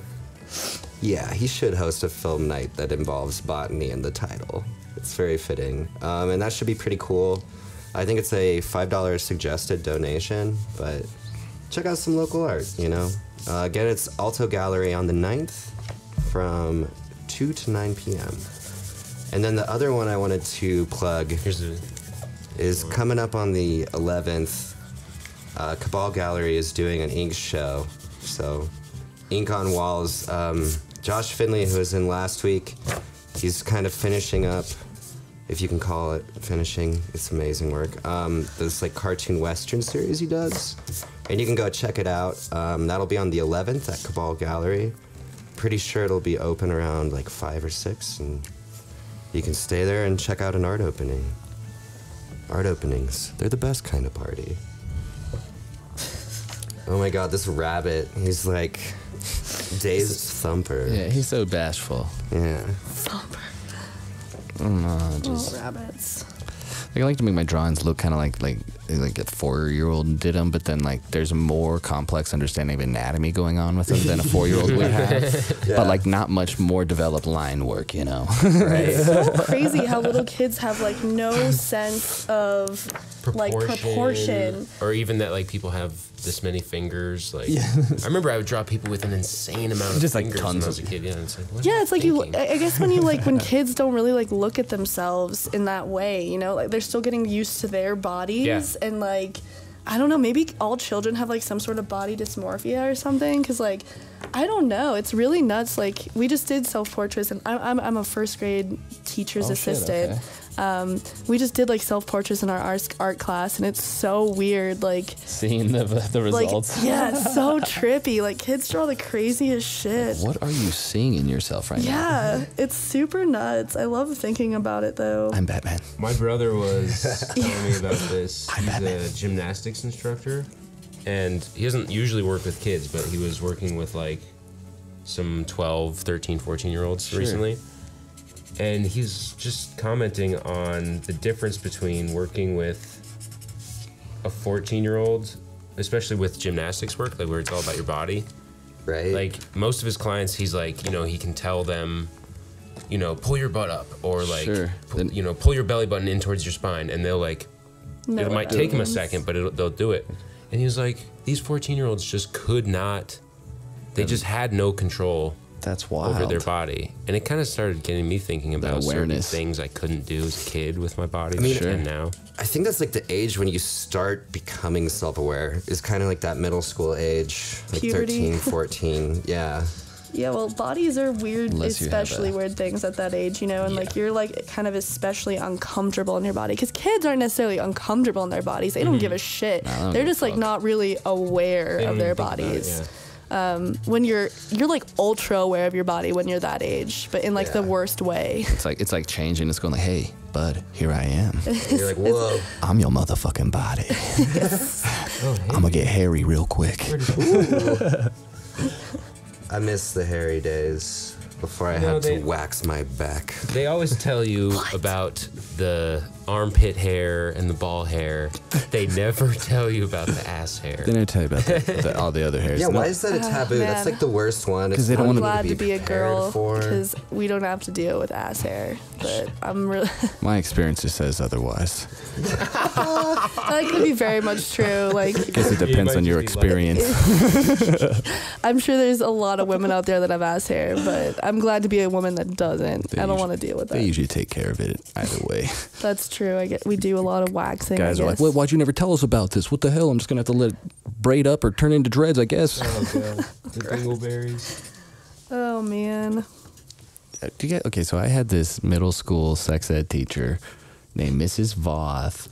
yeah, he should host a film night that involves botany in the title. It's very fitting. And that should be pretty cool. I think it's a $5 suggested donation, but check out some local art, you know? Again, it's Alto Gallery on the 9th from 2 to 9 p.m. And then the other one I wanted to plug is coming up on the 11th. Cabal Gallery is doing an ink show. So, ink on walls. Josh Finley, who was in last week, he's kind of finishing up, if you can call it finishing. It's amazing work. This like cartoon western series he does. And you can go check it out. That'll be on the 11th at Cabal Gallery. Pretty sure it'll be open around like 5 or 6, and you can stay there and check out an art opening. Art openings, they're the best kind of party. Oh my god, this rabbit, he's like dazed thumper. Yeah, he's so bashful. Yeah. Thumper. Just Rabbits. I like to make my drawings look kind of like a 4-year-old did them, but then like there's a more complex understanding of anatomy going on with them than a 4-year-old would have. Yeah. But like not much more developed line work, you know. Right. It's so crazy how little kids have like no sense of like proportion. Or even that like people have this many fingers. Like I remember I would draw people with an insane amount of Just, like, fingers tons when I was a of- kid. Yeah, it's like, what Yeah, am it's I like you. thinking? I guess when you like when kids don't really like look at themselves in that way, you know, like they're still getting used to their bodies, and like I don't know, maybe all children have like some sort of body dysmorphia or something, because like I don't know, it's really nuts. Like we just did self-portraits, and I'm a first grade teacher's assistant. Okay. We just did like self-portraits in our art class, and it's so weird, like Seeing the results. like yeah, it's so trippy. Like kids draw the craziest shit. What are you seeing in yourself right now? Yeah, it's super nuts. I love thinking about it though. I'm Batman. My brother was telling me about this. He's a gymnastics instructor, and he doesn't usually work with kids, but he was working with like some 12, 13, 14-year-olds recently. And he's just commenting on the difference between working with a 14-year-old, especially with gymnastics work, like where it's all about your body. Right. Like most of his clients, he's like, you know, he can tell them, you know, pull your butt up, or like, you know, pull your belly button in towards your spine, and they'll like, No, it might take him a second, but they'll do it. And he was like, these 14-year-olds just could not, they just had no control That's wild. over their body. And it kind of started getting me thinking about certain awareness. things I couldn't do as a kid with my body. I mean, and now. I think that's like the age when you start becoming self-aware, is kind of like that middle school age, like Puberty. 13, 14. Yeah. Yeah, well, bodies are weird, Unless you have especially a- weird things at that age, you know, and like you're like kind of especially uncomfortable in your body, because kids aren't necessarily uncomfortable in their bodies. They don't give a shit. No, I don't They're give a just like fuck. not really aware They don't of their even think about it, bodies. yeah. When you're like ultra aware of your body when you're that age, but in like the Yeah. worst way. It's like changing. It's going like, hey, bud, here I am. You're like, whoa. I'm your motherfucking body. I'm gonna get hairy real quick. I miss the hairy days before I No, had they- to wax my back. They always tell you about the armpit hair and the ball hair. They never tell you about the ass hair. Then I tell you about all the other hairs. Yeah, why is that a taboo? That's man. like the worst one. 'Cause they don't not wanna- I'm glad to be a prepared girl for. because we don't have to deal with ass hair. But I'm really My experience just says otherwise. that could be very much true. Like I guess it depends might on your just be like- experience. I'm sure there's a lot of women out there that have ass hair, but I'm glad to be a woman that doesn't. I don't want to deal with They that. usually take care of it either way. That's true. We do a lot of waxing. Guys I are like, guess. why'd you never tell us about this? What the hell? I'm just gonna have to let it braid up or turn into dreads, I guess. Oh god, the dingleberries. Oh man. Do you get okay? So I had this middle school sex ed teacher named Mrs. Voth,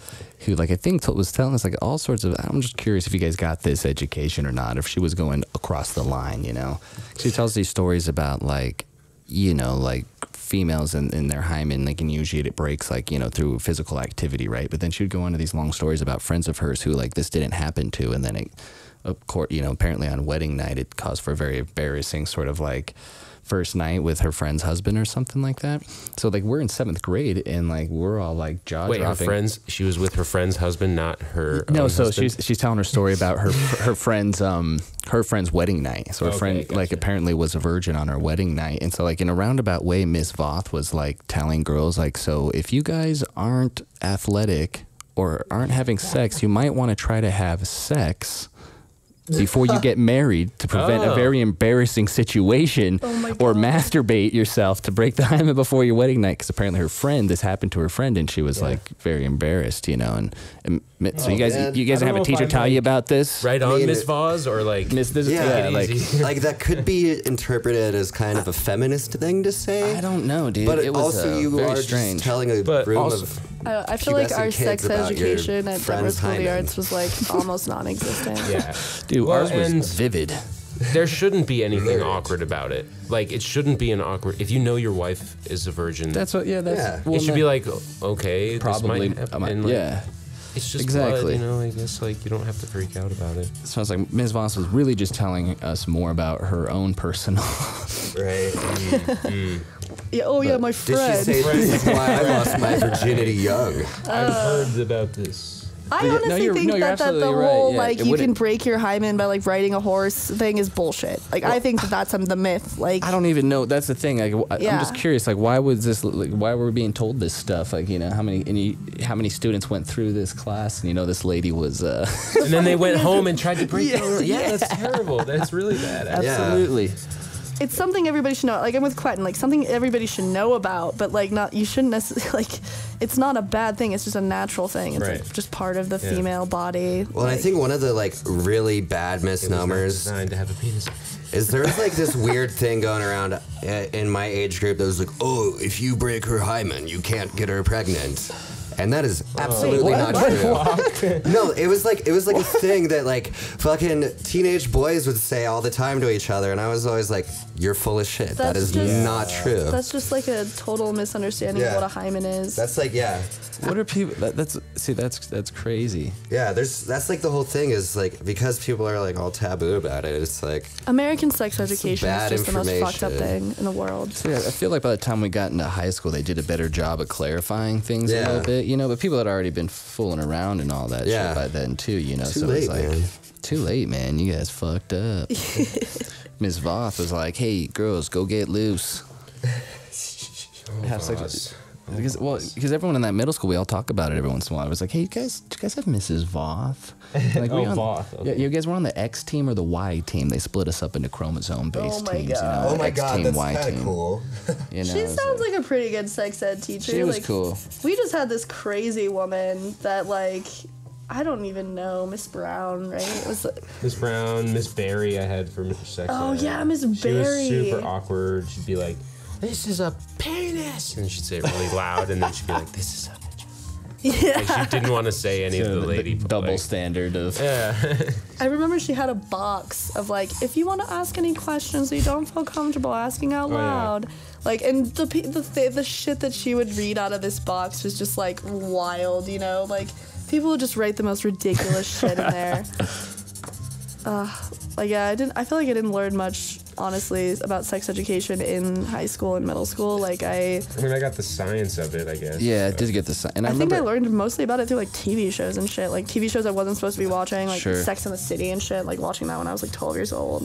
who like I think was telling us like all sorts of. I'm just curious if you guys got this education or not, if she was going across the line. You know, she tells these stories about like, you know, like females in their hymen, like, and usually it breaks like, you know, through physical activity, right? But then she would go into these long stories about friends of hers who like this didn't happen to, and then it, of course, you know, apparently on wedding night it caused for a very embarrassing sort of like first night with her friend's husband or something like that. So like we're in 7th grade and like we're all like jaw dropping. Wait, her friends? She was with her friend's husband, not her. No, so husband? she's telling her story about her friend's wedding night. So her friend gotcha. like apparently was a virgin on her wedding night, and so like in a roundabout way, Miss Voth was like telling girls like, so if you guys aren't athletic or aren't having sex, you might want to try to have sex before you get married to prevent a very embarrassing situation, or masturbate yourself to break the hymen before your wedding night, because apparently this happened to her friend, and she was like very embarrassed, you know. And so you guys have a teacher tell you about this, right on, Miss Voz, or like Miss this? Yeah, like that could be interpreted as kind of a feminist thing to say. I don't know, dude. But it was also you very are strange. just telling a room of. I feel like our pubescent sex kids about your education at Denver friend's School of the hymen. Arts was like almost non-existent. yeah. Dude, Well, ours was and vivid. there shouldn't be anything awkward about it. Like it shouldn't be an awkward. If you know your wife is a virgin, That's what. Yeah, that's. Yeah. Well, it should be like okay, probably. This might happen. And, like, Yeah. It's just Exactly. blood, you know. I guess like you don't have to freak out about it. So it's like Ms. Voss was really just telling us more about her own personal. Right. Yeah, oh yeah, my Did she friend. say this is why I lost my virginity young? I've heard about this. I No, honestly you're- think no, you're that the absolutely right. whole Yeah, like it you can wouldn't- break your hymen by like riding a horse thing is bullshit. Like I think that's the myth. Like I don't even know. That's the thing. Like, I'm Yeah. just curious. Like, why was this? Like, why were we being told this stuff? Like, you know, how many students went through this class? And you know, this lady was. And then they went home and tried to break the Yeah, that's terrible. That's really bad. Absolutely. it's something everybody should know. Like I'm with Quentin, like something everybody should know about, but like not you shouldn't necessarily like. It's not a bad thing. It's just a natural thing. It's Right. like just part of the female body. Well, and I think one of the like really bad It was not misnomers designed to have a penis. is there's like this weird thing going around in my age group that was like, oh, if you break her hymen, you can't get her pregnant. And that is absolutely not true. No, it was like a thing that like fucking teenage boys would say all the time to each other, and I was always like, "You're full of shit. That That's is just- not true." That's just like a total misunderstanding of Yeah. what a hymen is. That's like What are people? That's crazy. that's like the whole thing is like because people are like all taboo about it. It's like American sex education bad is just the most fucked up information. thing in the world. So, yeah, I feel like by the time we got into high school, they did a better job of clarifying things a Yeah. little bit, you know. But people had already been fooling around and all that Yeah. shit by then too, you know. Too so it's late, like man. too late, man. You guys fucked up. Ms. Voth was like, "Hey, girls, go get loose. Have sex." Voss. Because everyone in that middle school, we all talk about it every once in a while. I was like, "Hey, do you guys have Mrs. Voth?" Like, Oh, we on- Voth, okay. Yeah, you guys were on the X team or the Y team. They split us up into chromosome-based Oh my teams. God. You know, oh my X god, team, that's Y kind team. of cool. You know, She it's sounds like a pretty good sex ed teacher. She was like, cool. We just had this crazy woman that like I don't even know, Miss Brown, right? It was Miss Brown, Miss Barry, I had for sex. Oh, ed. yeah, Miss She Barry. was super awkward. She'd be like, "This is a penis," and she'd say it really loud, and then she'd be like, "This is a vagina." yeah. Like, she didn't want to say any of the lady double like, standard of. Yeah. I remember she had a box of like, if you want to ask any questions that you don't feel comfortable asking out yeah. loud, like, and the shit that she would read out of this box was just like wild, you know, like people would just write the most ridiculous shit in there. Like yeah, I feel like I didn't learn much honestly about sex education in high school and middle school. Like I mean, I got the science of it, I guess. Yeah, it but- did get the. And I think remember, I learned mostly about it through like TV shows and shit. Like TV shows I wasn't supposed to be watching, like Sure. Sex and the City and shit. Like watching that when I was like 12 years old.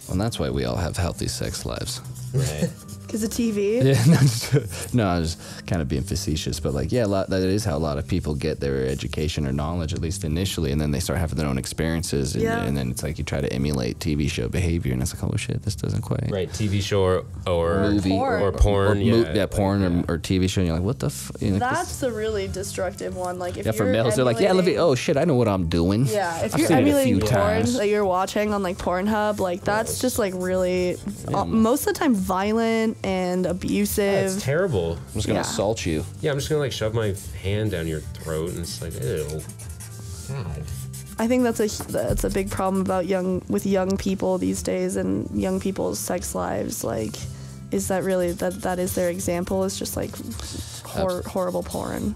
Well, that's why we all have healthy sex lives. Right. Because of TV? Yeah, no, I was kind of being facetious, but like, yeah, that is how a lot of people get their education or knowledge, at least initially, and then they start having their own experiences, and then it's like you try to emulate TV show behavior, and it's like, oh shit, this doesn't quite. Right, TV show or movie or porn, porn or TV show, and you're like, what the That's the really destructive one. Like, if for you're males, they're like, yeah, oh shit, I know what I'm doing. Yeah, if I've you're seen it a emulating few porn times. that you're watching on like Pornhub, like that's just like really, most of the time violent and abusive. It's terrible. I'm just gonna assault you. Yeah, I'm just gonna like shove my hand down your throat, and it's like, ew. God. I think that's a big problem about young people these days and young people's sex lives. Like, is that really that is their example? Is just like horrible porn.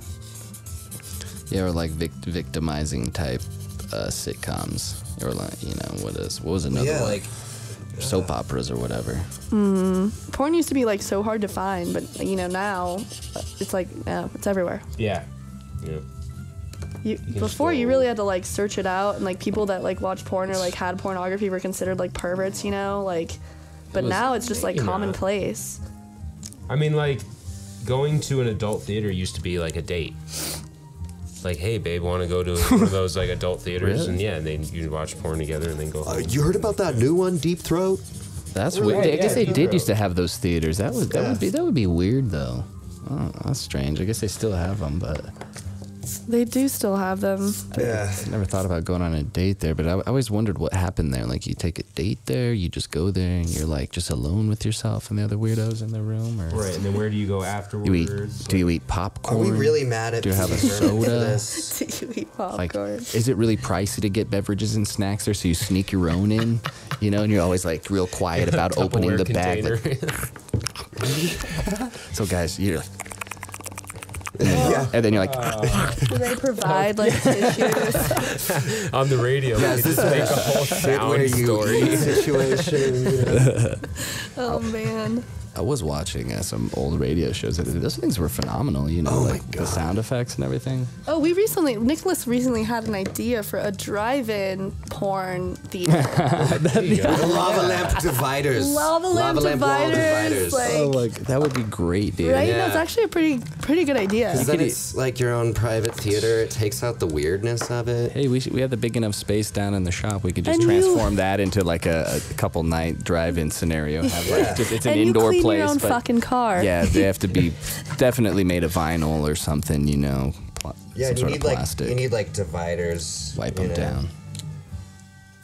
Yeah, or like victimizing type sitcoms, or like what was another one? like soap operas or whatever. Porn used to be like so hard to find, but now it's like it's everywhere. Yeah. Before you really had to like search it out, and like people that like watched porn or like had pornography were considered like perverts, but now it's just like commonplace. I mean, like going to an adult theater used to be like a date. Like, hey babe, want to go to one of those like adult theaters? Really? And then you'd watch porn together and then go home. You heard about that new one, Deep Throat? That's Really? weird. I guess Yeah, they Deep did Throat. used to have those theaters. That would be weird though. Oh, that's strange. I guess they still have them, but They do still have them. Yeah. I never thought about going on a date there. But I always wondered what happened there. Like, you take a date there, you just go there, and you're like just alone with yourself and the other weirdos in the room, or Right, and then where do you go afterwards? do you eat popcorn? Are we really mad at Do you have a Pete Turner for soda? this? Do you eat Like, popcorn? is it really pricey to get beverages and snacks there, so you sneak your own in? And you're always like real quiet about opening the bag. Like, so guys, you're like, and then you're like, Do they provide like tissues? On the radio, Yeah, we is this just make a a whole shit where sound you story. eat situation? Oh man. I was watching some old radio shows. Those things were phenomenal, Oh my like the God. sound effects and everything. Oh, Nicholas recently had an idea for a drive-in porn theater. There you go. Lava lamp dividers. Lava lamp wall dividers, like- Oh, like that would be great, dude. Right? Yeah. No, it's actually a pretty good idea. Because then it's like your own private theater. It takes out the weirdness of it. Hey, we have the big enough space down in the shop. We could just And you- transform that into like a couple night drive-in scenario. Have like it's an and indoor you clean place, your own but fucking car. yeah, they have to be definitely made of vinyl or something. Yeah, some you sort need of like plastic. dividers. Wipe them down.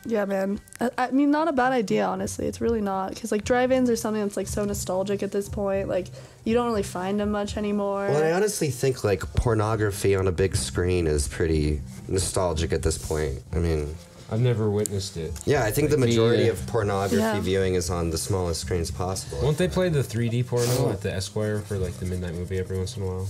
Yeah, man. I mean, not a bad idea, honestly. It's really not. Because, like, drive-ins are something that's, like, so nostalgic at this point. Like, you don't really find them much anymore. Well, I honestly think like pornography on a big screen is pretty nostalgic at this point. I mean, I've never witnessed it. yeah, I think the majority of pornography Yeah. viewing is on the smallest screens possible. Won't they play the 3D porno at the Esquire for like the midnight movie every once in a while?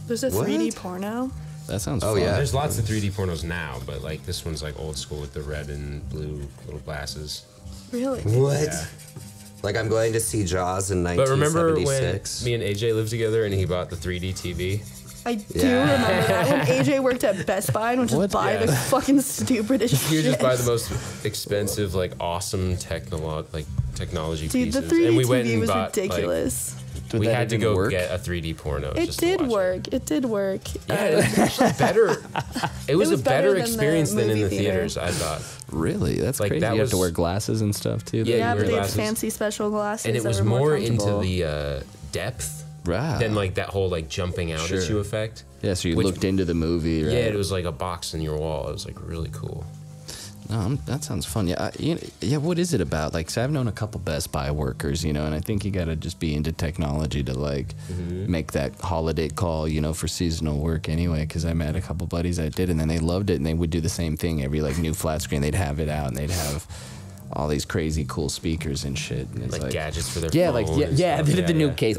There's a What? 3D porno? That sounds Oh, fun. yeah. There's lots of 3D pornos now, but like this one's like old school with the red and blue little glasses. Really? What? Yeah. Like I'm going to see Jaws in But remember when 1976. me and AJ lived together and he bought the 3D TV? I do Yeah. remember that when AJ worked at Best Buy and would just What? buy the Yeah. fucking stupidest He would shit. just buy the most expensive, like awesome technology Dude, the pieces. 3D and we went TV and was bought, ridiculous. Like, we that had to even go work? get a 3D porno. It just to did watch work. It did work. Yeah, it was actually better. It was was a better better than the experience than in movie the theater. theaters, I thought. Really? That's Like, crazy. that You have to was- wear glasses and stuff too. Yeah, Yeah, you but wear they had glasses. fancy special glasses. And it that was were more into comfortable. the depth Wow. than like that whole like jumping out Sure. at you effect. Yeah, so you which- looked into the movie, right? Yeah, it was like a box in your wall. It was like really cool. No, that sounds fun. Yeah, yeah. What is it about? Like, so I've known a couple Best Buy workers, and I think you got to just be into technology to like make that holiday call, for seasonal work anyway. Because I met a couple buddies that did, and then they loved it, and they would do the same thing every like new flat screen. They'd have it out, and they'd have all these crazy cool speakers and shit. And it's Like gadgets for their yeah, phone like and yeah. stuff. They did the new yeah. case.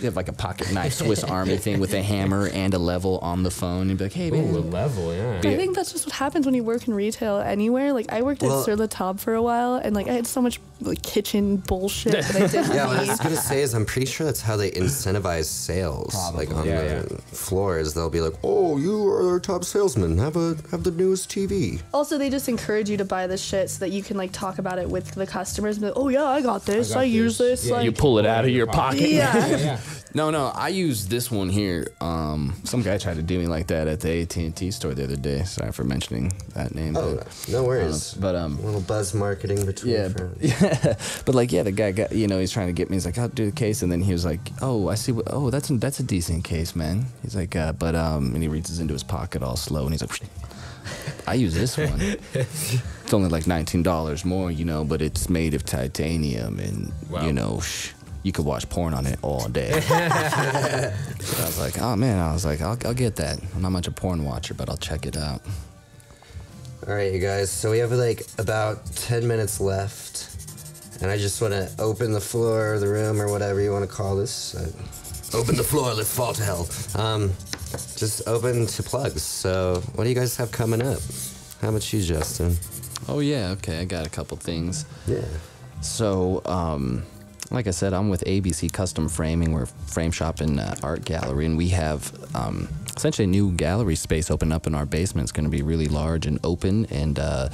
They have like a pocket knife, Swiss Army thing with a hammer and a level on the phone. And be like, hey man, Ooh, a level, yeah. I think that's just what happens when you work in retail anywhere. Like I worked Well- at Sur La Table for a while, and like I had so much like kitchen bullshit that I didn't Yeah, what I need. was gonna say is I'm pretty sure that's how they incentivize sales. Like on Yeah, the floors, they'll be like, "Oh, you are our top salesman. Have the newest TV." Also, they just encourage you to buy this shit so that you can like talk about it with the customers. And be like, oh yeah, I got this. I use this. Yeah, like, You pull it out of your pocket. yeah. No, I use this one here. Some guy tried to do me like that at the AT&T store the other day. Sorry for mentioning that name. Oh, but, no worries. but a little buzz marketing between friends. yeah. But like, yeah, the guy got, he's trying to get me. He's like, I'll do the case, and then he was like, oh, I see. That's a decent case, man. He's like, and he reaches into his pocket all slow, and he's like, I use this one. It's only like $19 more, but it's made of titanium, and you could watch porn on it all day. So I was like, oh man, I'll get that. I'm not much a porn watcher, but I'll check it out. All right, you guys. So we have like about 10 minutes left, and I just want to open the floor, the room, or whatever you want to call this. Open the floor, let's fall to hell. Just open to plugs. So what do you guys have coming up? How about you, Justin? Oh yeah, okay, I got a couple things. Yeah. So, like I said, I'm with ABC Custom Framing. We're a frame shop and art gallery, and we have essentially a new gallery space open up in our basement. It's going to be really large and open, and the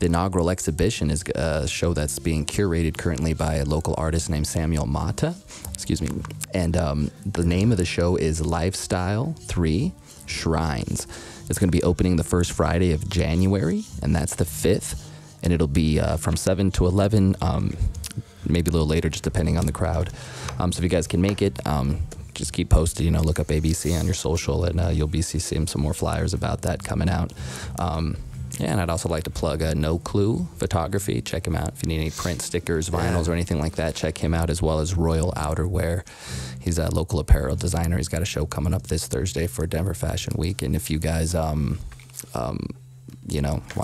inaugural exhibition is a show that's being curated currently by a local artist named Samuel Mata. Excuse me. And the name of the show is Lifestyle 3 Shrines. It's going to be opening the first Friday of January, and that's the 5th. And it'll be from 7 to 11, maybe a little later, just depending on the crowd. So if you guys can make it, just keep posted, look up ABC on your social, and you'll be seeing some more flyers about that coming out. Yeah, and I'd also like to plug No Clue Photography. Check him out. If you need any print stickers, vinyls, or anything like that, check him out, as well as Royal Outerwear. He's a local apparel designer. He's got a show coming up this Thursday for Denver Fashion Week. And if you guys, want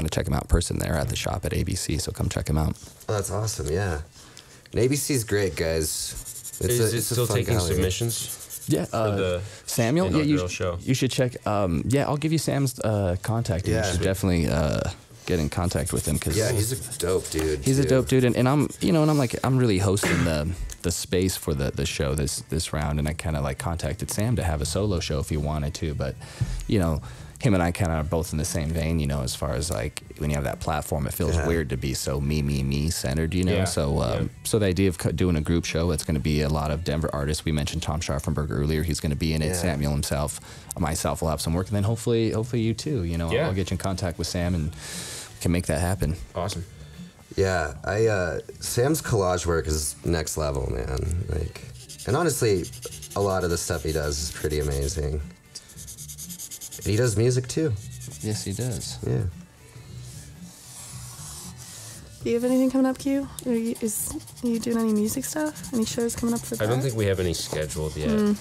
to check him out in person, they're at the shop at ABC, so come check him out. Oh, that's awesome, yeah. And ABC's great, guys. Is it still taking gallery. Submissions? Yeah, For the Samuel. Yeah, show. You should check. I'll give you Sam's contact. Yeah. You should definitely get in contact with him, because Yeah, he's a dope dude. he's a dope dude, and I'm I'm really hosting the space for the show this round, and I kind of contacted Sam to have a solo show if he wanted to, but him and I kind of are both in the same vein, as far as when you have that platform, it feels weird to be so me centered, Yeah. So the idea of doing a group show, it's going to be a lot of Denver artists. We mentioned Tom Scharfenberg earlier. He's going to be in it. Yeah. Himself, myself will have some work, and then hopefully you too. I'll get you in contact with Sam and can make that happen. Awesome. Yeah, Sam's collage work is next level, man. And honestly, a lot of the stuff he does is pretty amazing. And he does music too. Yes, he does. Yeah. Do you have anything coming up, Q? Are you doing any music stuff? Any shows coming up for that? I don't think we have any scheduled yet.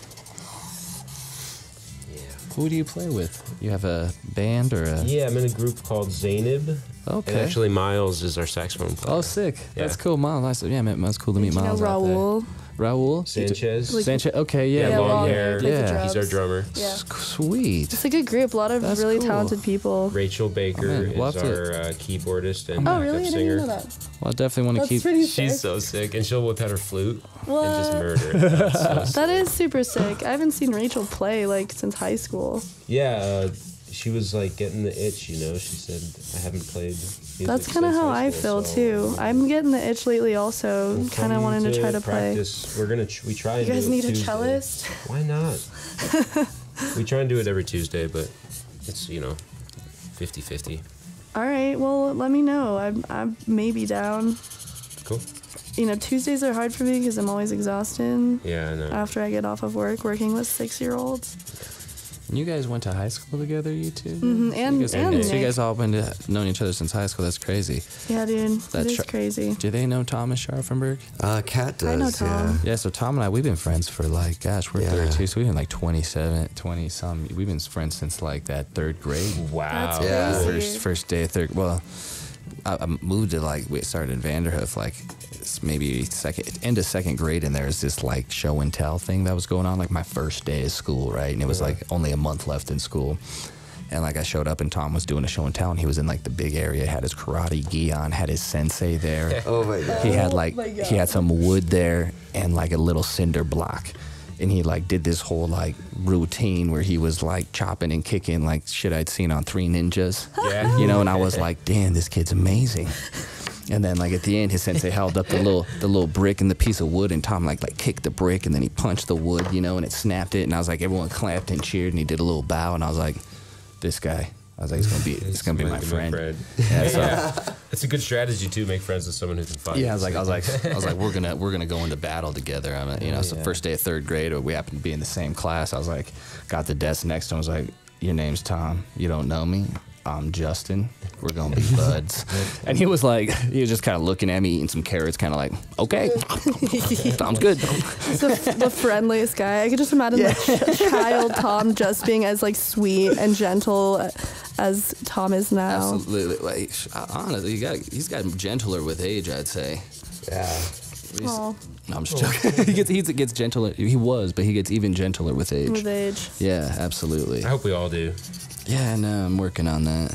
Who do you play with? You have a band or a? Yeah, I'm in a group called Zainab. Okay. And actually, Miles is our saxophone player. Oh, sick. Yeah. That's cool. Miles, nice. Yeah, man, it's cool to meet You know Miles out there. Raul? Raul? Sanchez. Sanchez. Okay, yeah. Yeah, long long hair. plays the Yeah. He's our drums. drummer. Yeah. Sweet. It's a good group. A lot of That's really cool. talented people. Rachel Baker Oh, man, we'll is have to- our keyboardist and Oh, backup really? I didn't singer. even know that. Well, I definitely want to That's keep. pretty She's sick. so sick, and she'll whip out her flute What? and just murder it. That's so sick. That is super sick. I haven't seen Rachel play since high school. Yeah, she was getting the itch, She said, I haven't played music That's kind of since how high I school, feel so too. I'm getting the itch lately also. we'll Kind of come wanting to try to practice. We're gonna we try and play. You guys do it need a Tuesday. cellist? Why not? We try and do it every Tuesday, but it's 50-50. All right. Well, let me know. I'm maybe down. Cool. Tuesdays are hard for me because I'm always exhausted Yeah, I know. after I get off of work working with 6-year-olds. You guys went to high school together, you two? Mhm, and- you guys, and so you Nick. guys all known each other since high school. That's crazy. Yeah, dude. That's It is tr- crazy. Do they know Thomas Scharfenberg? Kat does. I know Tom. Yeah, so Tom and I, we've been friends for we're Yeah. 32, so we've been 27, 20 some. We've been friends since that third grade. Wow. That's Yeah. crazy. First day of third. Well, I moved to we started in Vanderhoof it's maybe end of second grade, and there's this show and tell thing that was going on my first day of school, right? And it was only a month left in school, and I showed up and Tom was doing a show and tell, and he was in the big area, had his karate gi on, had his sensei there. Oh my god. He had my he had some wood there and a little cinder block. And he did this whole routine where he was chopping and kicking shit I'd seen on Three Ninjas. Yeah. And I was like, damn, this kid's amazing. And then, like, at the end, his sensei held up the little brick and the piece of wood, and Tom, like kicked the brick, and then he punched the wood, you know, and it snapped it. And I was like, everyone clapped and cheered, and he did a little bow, and I was like, this guy. I was like, it's gonna be my friend. Yeah, so, It's a good strategy too. Make friends with someone who can fight. yeah, I was like, we're gonna go into battle together. I mean, you know, so first day of third grade, or we happened to be in the same class. I was like, got the desk next to him. I was like, your name's Tom. You don't know me. I'm Justin. We're gonna be buds. And he was just kind of looking at me, eating some carrots, kind of like, okay, sounds good. The friendliest guy. I could just imagine like child Tom just being as like sweet and gentle as Tom is now. Absolutely. Like, honestly, he's gotten gentler with age, I'd say. Yeah. No, I'm just joking. he gets gentler. He was, but he gets even gentler with age. With age. Yeah, absolutely. I hope we all do. Yeah, no, I'm working on that.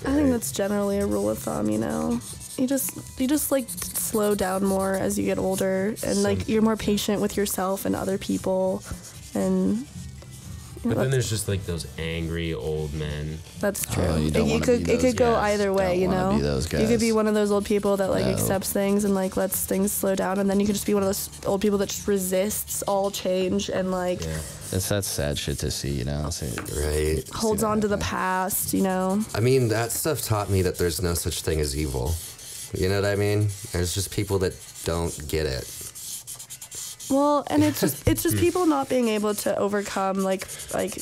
I think that's generally a rule of thumb, you know. You just like slow down more as you get older, and like you're more patient with yourself and other people, and But then there's just like those angry old men. That's true. Oh, you don't it wanna could be it could those go guys. either way, Don't you wanna know. be those You could be guys. one of those old people that like No. accepts things and like lets things slow down, and then you could just be one of those old people that just resists all change and like That's sad shit to see, you know. Right. holds on to the past, you know. I mean, that stuff taught me that there's no such thing as evil. You know what I mean? There's just people that don't get it. Well, and it's just people not being able to overcome like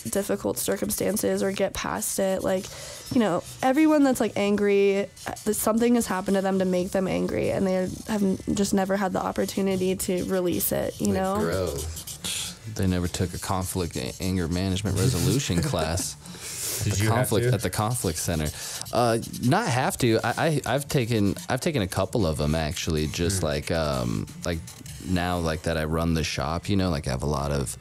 difficult circumstances or get past it. Like, you know, everyone that's like angry, something has happened to them to make them angry, and they have just never had the opportunity to release it. You know, Grow. They never took a conflict anger management resolution class. Did you have to? At the conflict center? Not have to. I've taken a couple of them actually. Just like now, like that I run the shop. You know, like I have a lot of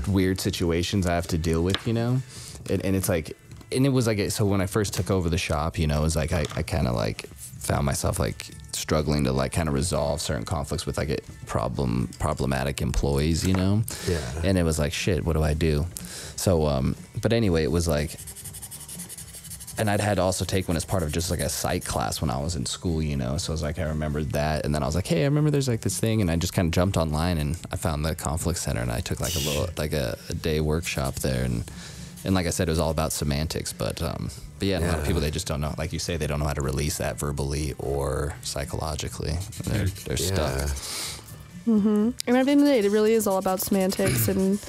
weird situations I have to deal with. You know, and it's like, and it was like, so when I first took over the shop, you know, it was like I kind of like found myself like struggling to like kind of resolve certain conflicts with like problematic employees, you know. Yeah. And it was like, shit, what do I do? So, but anyway, it was like, and I'd had to also take one as part of just like a psych class when I was in school, you know. So I was like, I remembered that, and then I was like, hey, I remember there's like this thing, and I just kind of jumped online and I found the conflict center, and I took like a little like a day workshop there, and like I said, it was all about semantics, but yeah, a lot of people, they just don't know, like you say, they don't know how to release that verbally or psychologically. They're stuck. And at the end of the day, it really is all about semantics, and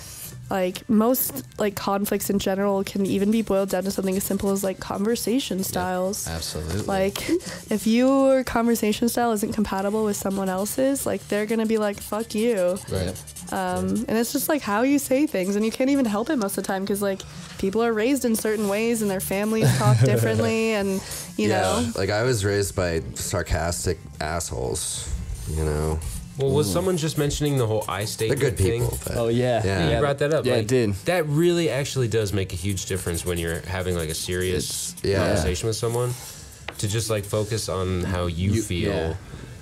like most like conflicts in general can even be boiled down to something as simple as like conversation styles. Absolutely. Like if your conversation style isn't compatible with someone else's, like they're gonna be like, fuck you. Right. And it's just like how you say things, and you can't even help it most of the time because like people are raised in certain ways and their families talk differently, and you know. Like I was raised by sarcastic assholes, you know. Well, was someone just mentioning the whole I statement They're good thing? people. But Oh yeah. You brought that up. Yeah, like, it did. That really actually does make a huge difference when you're having like a serious conversation with someone, to just like focus on how you feel. yeah.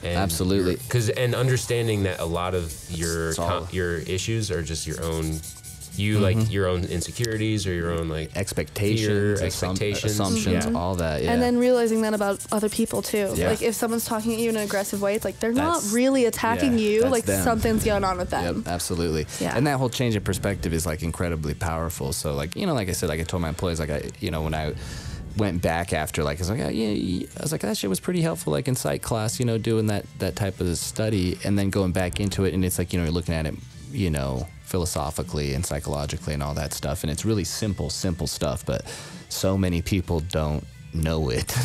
And Absolutely. And understanding that a lot of your your issues are just your own, like your own insecurities or your own like Expectations, assumptions, all that. Yeah. And then realizing that about other people too. Yeah. Like if someone's talking at you in an aggressive way, it's like they're not really attacking you. that's Like them. something's going on with them. Yep, absolutely. Yeah. And that whole change of perspective is like incredibly powerful. So like, you know, like I said, like I told my employees, like when I went back after, like I was like, I was like, that shit was pretty helpful, like in psych class, you know, doing that type of study, and then going back into it, and it's like, you know, you're looking at it, you know, philosophically and psychologically and all that stuff, and it's really simple stuff, but so many people don't know it.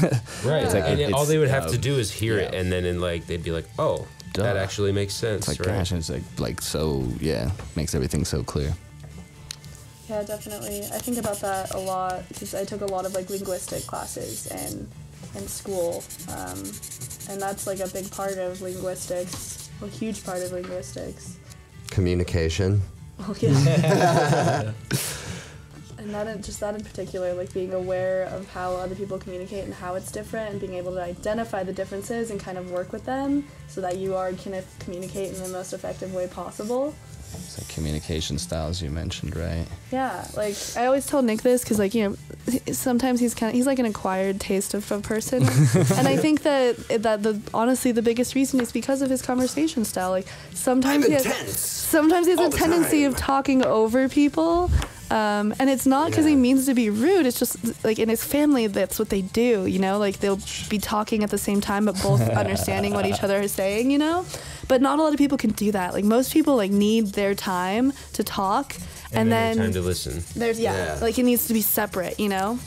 Right. It's like, and all they would have to do is hear it, yeah. and then like they'd be like, oh, that actually makes sense. It's like, right? gosh, and it's like so, yeah, makes everything so clear. Yeah, definitely. I think about that a lot because I took a lot of like linguistic classes in school, and that's like a big part of linguistics, a huge part of linguistics. communication. Oh yeah. And that in particular, like being aware of how other people communicate and how it's different, and being able to identify the differences and kind of work with them so that you can communicate in the most effective way possible. It's like communication styles you mentioned, right? Yeah, like I always tell Nick this because, like, you know, sometimes he's like an acquired taste of a person, and I think that honestly the biggest reason is because of his conversation style. Like sometimes he has a tendency of talking over people. And it's not because he means to be rude. It's just like in his family, that's what they do, you know, like they'll be talking at the same time, but both understanding what each other is saying, you know, but not a lot of people can do that. Like most people like need their time to talk and then time to listen. There's, like it needs to be separate, you know?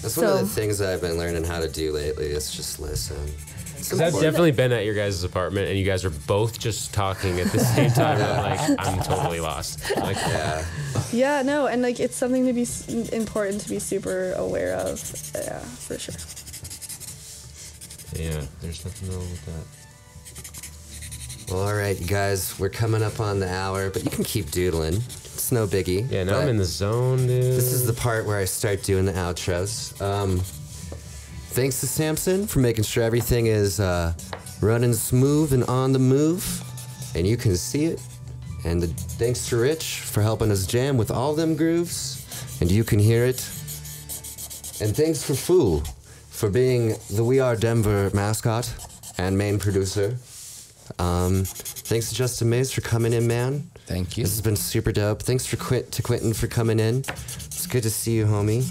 That's one of the things that I've been learning how to do lately is just listen. Because I've definitely been at your guys' apartment and you guys are both just talking at the same time. I'm like, I'm totally lost. Like, yeah, no, and like it's something to be important to be super aware of. Yeah, for sure. Yeah, there's nothing wrong with that. Well, all right, you guys, we're coming up on the hour, but you can keep doodling. It's no biggie. Yeah, now I'm in the zone, dude. This is the part where I start doing the outros. Thanks to Samson for making sure everything is running smooth and on the move, and you can see it. And thanks to Rich for helping us jam with all them grooves, and you can hear it. And thanks for Fool for being the WeAreDenver mascot and main producer. Thanks to Justin Mays for coming in, man. Thank you. This has been super dope. Thanks to Quentin for coming in. It's good to see you, homie.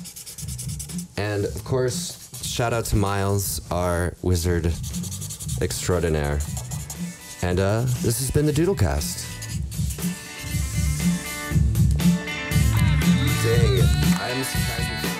And of course, shout out to Miles, our wizard extraordinaire. And this has been the DoodleCast. Dang, I'm surprised.